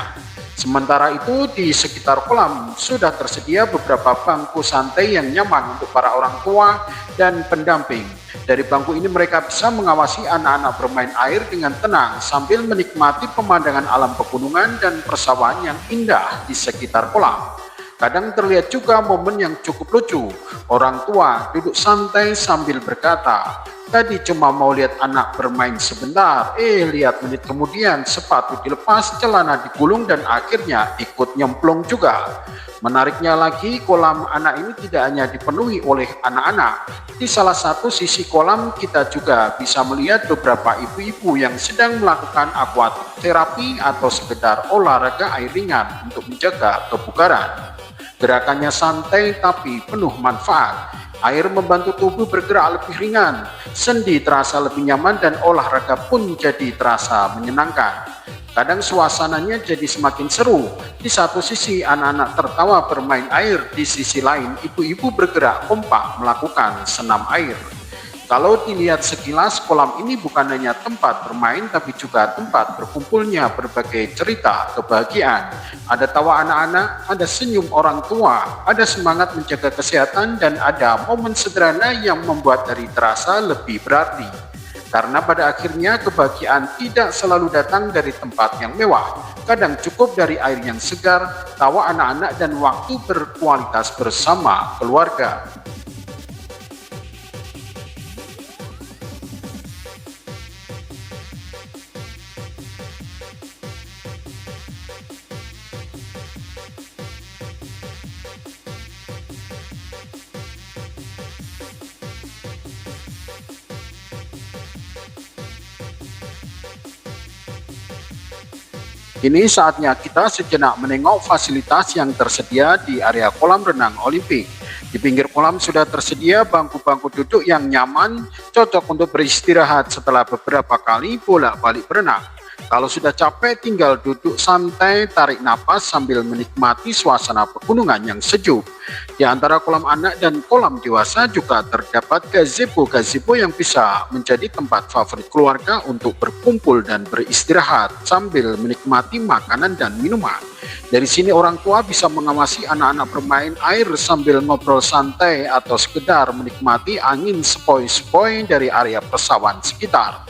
Sementara itu di sekitar kolam sudah tersedia beberapa bangku santai yang nyaman untuk para orang tua dan pendamping. Dari bangku ini mereka bisa mengawasi anak-anak bermain air dengan tenang sambil menikmati pemandangan alam pegunungan dan persawahan yang indah di sekitar kolam. Kadang terlihat juga momen yang cukup lucu. Orang tua duduk santai sambil berkata, "Tadi cuma mau lihat anak bermain sebentar, lihat menit kemudian sepatu dilepas, celana digulung dan akhirnya ikut nyemplung juga." Menariknya lagi, kolam anak ini tidak hanya dipenuhi oleh anak-anak. Di salah satu sisi kolam kita juga bisa melihat beberapa ibu-ibu yang sedang melakukan aquatic therapy atau sekedar olahraga air ringan untuk menjaga kebugaran. Gerakannya santai tapi penuh manfaat. Air membantu tubuh bergerak lebih ringan, sendi terasa lebih nyaman dan olahraga pun jadi terasa menyenangkan. Kadang suasananya jadi semakin seru. Di satu sisi anak-anak tertawa bermain air, di sisi lain ibu-ibu bergerak kompak melakukan senam air. Kalau dilihat sekilas, kolam ini bukan hanya tempat bermain tapi juga tempat berkumpulnya berbagai cerita kebahagiaan. Ada tawa anak-anak, ada senyum orang tua, ada semangat menjaga kesehatan, dan ada momen sederhana yang membuat hari terasa lebih berarti. Karena pada akhirnya kebahagiaan tidak selalu datang dari tempat yang mewah. Kadang cukup dari air yang segar, tawa anak-anak, dan waktu berkualitas bersama keluarga. Kini saatnya kita sejenak menengok fasilitas yang tersedia di area kolam renang Olimpik. Di pinggir kolam sudah tersedia bangku-bangku duduk yang nyaman, cocok untuk beristirahat setelah beberapa kali bolak-balik berenang. Kalau sudah capek, tinggal duduk santai, tarik napas sambil menikmati suasana pegunungan yang sejuk. Di antara kolam anak dan kolam dewasa juga terdapat gazebo yang bisa menjadi tempat favorit keluarga untuk berkumpul dan beristirahat sambil menikmati makanan dan minuman. Dari sini orang tua bisa mengawasi anak-anak bermain air sambil ngobrol santai atau sekedar menikmati angin sepoi-sepoi dari area persawahan sekitar.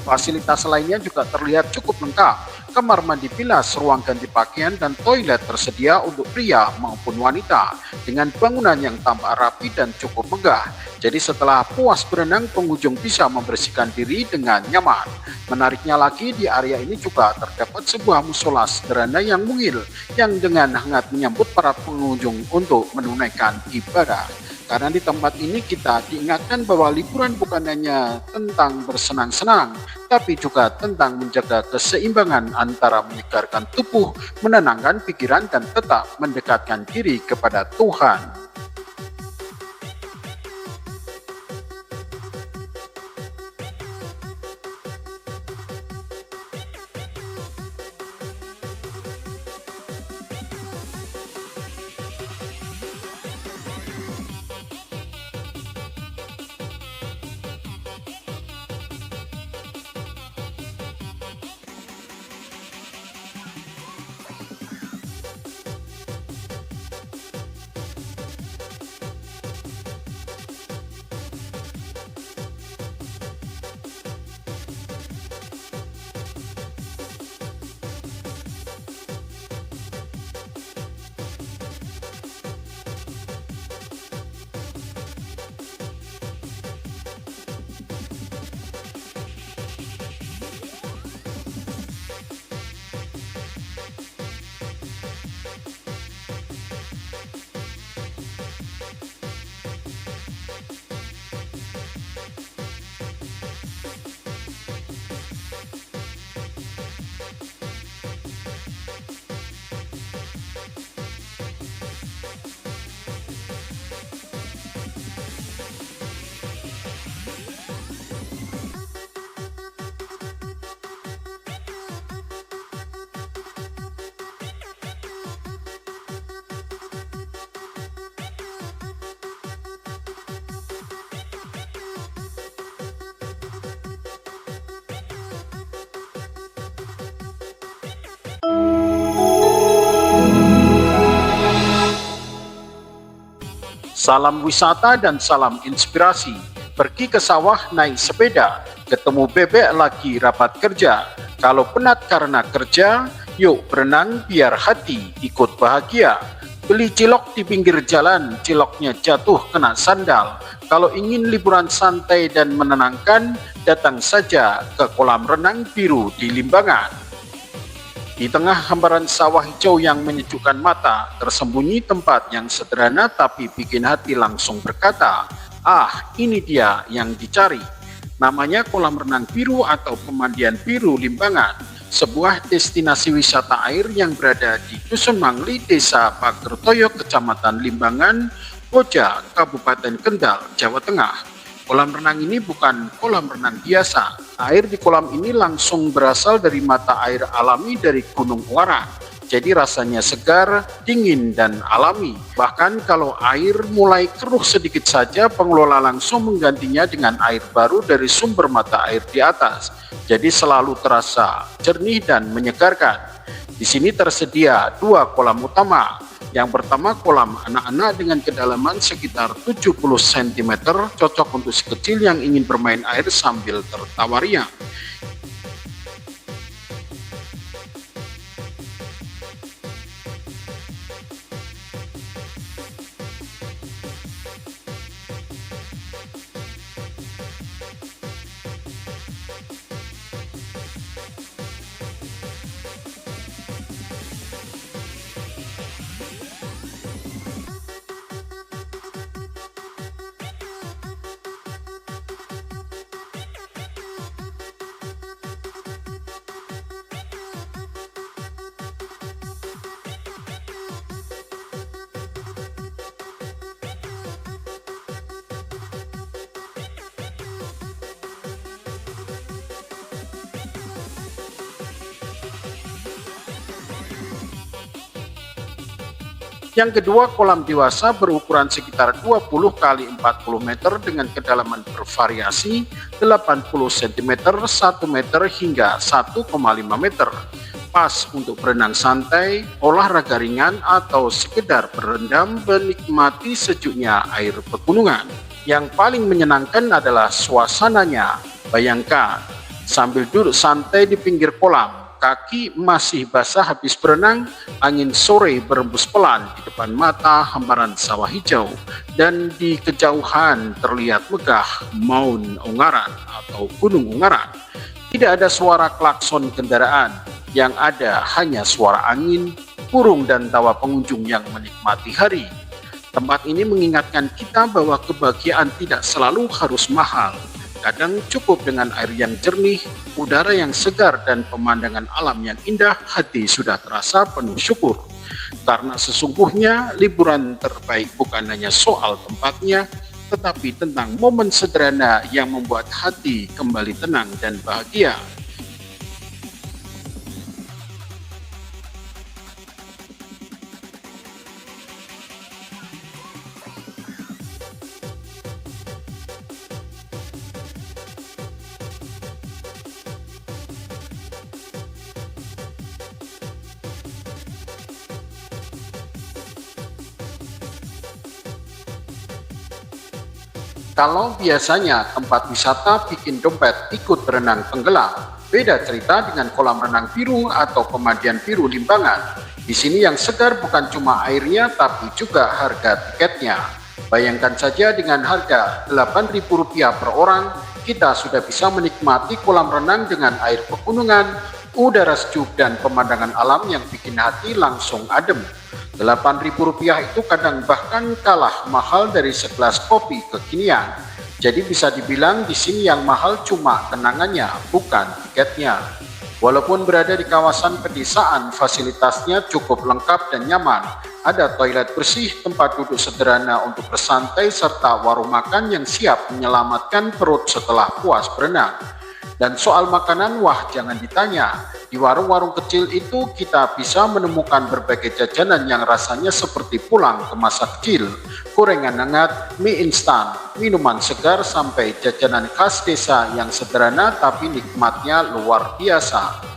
Fasilitas lainnya juga terlihat cukup lengkap. Kamar mandi bilas, ruang ganti pakaian, dan toilet tersedia untuk pria maupun wanita dengan bangunan yang tampak rapi dan cukup megah. Jadi setelah puas berenang, pengunjung bisa membersihkan diri dengan nyaman. Menariknya lagi, di area ini juga terdapat sebuah musola sederhana yang mungil yang dengan hangat menyambut para pengunjung untuk menunaikan ibadah. Karena di tempat ini kita diingatkan bahwa liburan bukan hanya tentang bersenang-senang, tapi juga tentang menjaga keseimbangan antara menyegarkan tubuh, menenangkan pikiran, dan tetap mendekatkan diri kepada Tuhan. Salam wisata dan salam inspirasi. Pergi ke sawah naik sepeda, ketemu bebek lagi rapat kerja. Kalau penat karena kerja, yuk berenang biar hati ikut bahagia. Beli cilok di pinggir jalan, ciloknya jatuh kena sandal. Kalau ingin liburan santai dan menenangkan, datang saja ke kolam renang biru di Limbangan. Di tengah hamparan sawah hijau yang menyejukkan mata, tersembunyi tempat yang sederhana tapi bikin hati langsung berkata, "Ah, ini dia yang dicari." Namanya Kolam Renang Biru atau Pemandian Biru Limbangan, sebuah destinasi wisata air yang berada di Dusun Mangli, Desa Pagertoyo, Kecamatan Limbangan, Boja, Kabupaten Kendal, Jawa Tengah. Kolam renang ini bukan kolam renang biasa. Air di kolam ini langsung berasal dari mata air alami dari Gunung Muara. Jadi rasanya segar, dingin, dan alami. Bahkan kalau air mulai keruh sedikit saja, pengelola langsung menggantinya dengan air baru dari sumber mata air di atas. Jadi selalu terasa jernih dan menyegarkan. Di sini tersedia 2 kolam utama. Yang pertama, kolam anak-anak dengan kedalaman sekitar 70 cm, cocok untuk si kecil yang ingin bermain air sambil tertawa riang. Yang kedua, kolam dewasa berukuran sekitar 20 kali 40 meter dengan kedalaman bervariasi 80 cm, 1 meter hingga 1,5 meter. Pas untuk berenang santai, olahraga ringan, atau sekedar berendam menikmati sejuknya air pegunungan. Yang paling menyenangkan adalah suasananya. Bayangkan, Sambil duduk santai di pinggir kolam, kaki masih basah habis berenang, angin sore berembus pelan di depan mata hamparan sawah hijau, dan di kejauhan terlihat megah Mount Ungaran atau Gunung Ungaran. Tidak ada suara klakson kendaraan, yang ada hanya suara angin, burung dan tawa pengunjung yang menikmati hari. Tempat ini mengingatkan kita bahwa kebahagiaan tidak selalu harus mahal. Kadang cukup dengan air yang jernih, udara yang segar, dan pemandangan alam yang indah, hati sudah terasa penuh syukur. Karena sesungguhnya liburan terbaik bukan hanya soal tempatnya, tetapi tentang momen sederhana yang membuat hati kembali tenang dan bahagia. Kalau biasanya tempat wisata bikin dompet ikut berenang tenggelam, beda cerita dengan kolam renang biru atau pemandian biru Limbangan. Di sini yang segar bukan cuma airnya tapi juga harga tiketnya. Bayangkan saja dengan harga Rp8.000 per orang, kita sudah bisa menikmati kolam renang dengan air pegunungan, udara sejuk dan pemandangan alam yang bikin hati langsung adem. Rp8.000 itu kadang bahkan kalah mahal dari segelas kopi kekinian. Jadi bisa dibilang di sini yang mahal cuma kenangannya, bukan tiketnya. Walaupun berada di kawasan pedesaan, fasilitasnya cukup lengkap dan nyaman. Ada toilet bersih, tempat duduk sederhana untuk bersantai, serta warung makan yang siap menyelamatkan perut setelah puas berenang. Dan soal makanan, wah jangan ditanya. Di warung-warung kecil itu kita bisa menemukan berbagai jajanan yang rasanya seperti pulang ke masa kecil. Gorengan hangat, mie instan, minuman segar, sampai jajanan khas desa yang sederhana tapi nikmatnya luar biasa.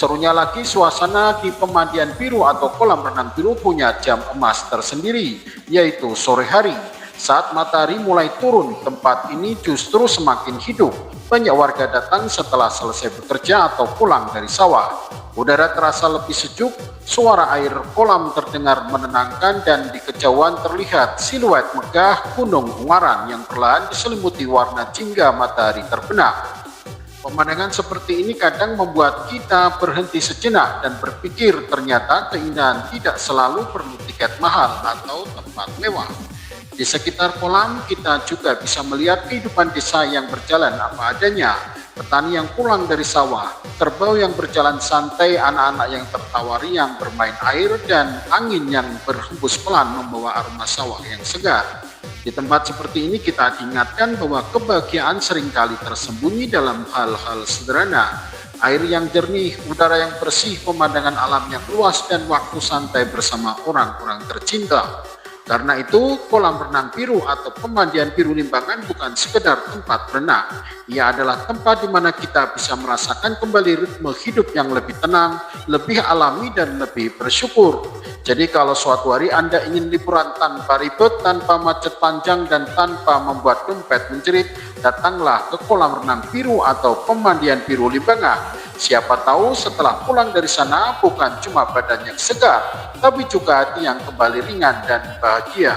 Serunya lagi, suasana di pemandian biru atau kolam renang biru punya jam emas tersendiri, yaitu sore hari. Saat matahari mulai turun, tempat ini justru semakin hidup. Banyak warga datang setelah selesai bekerja atau pulang dari sawah. Udara terasa lebih sejuk, suara air kolam terdengar menenangkan, dan di kejauhan terlihat siluet megah Gunung Ungaran yang perlahan diselimuti warna jingga matahari terbenam. Pemandangan seperti ini kadang membuat kita berhenti sejenak dan berpikir ternyata keindahan tidak selalu perlu tiket mahal atau tempat mewah. Di sekitar kolam kita juga bisa melihat kehidupan desa yang berjalan apa adanya. Petani yang pulang dari sawah, kerbau yang berjalan santai, anak-anak yang tertawa riang bermain air, dan angin yang berhembus pelan membawa aroma sawah yang segar. Di tempat seperti ini kita diingatkan bahwa kebahagiaan seringkali tersembunyi dalam hal-hal sederhana. Air yang jernih, udara yang bersih, pemandangan alam yang luas, dan waktu santai bersama orang-orang tercinta. Karena itu, kolam renang biru atau pemandian biru Limbangan bukan sekedar tempat berenang. Ia adalah tempat di mana kita bisa merasakan kembali ritme hidup yang lebih tenang, lebih alami, dan lebih bersyukur. Jadi kalau suatu hari Anda ingin liburan tanpa ribet, tanpa macet panjang, dan tanpa membuat dompet menjerit, datanglah ke kolam renang biru atau pemandian biru Limbangan. Siapa tahu setelah pulang dari sana bukan cuma badan yang segar, tapi juga hati yang kembali ringan dan bahagia.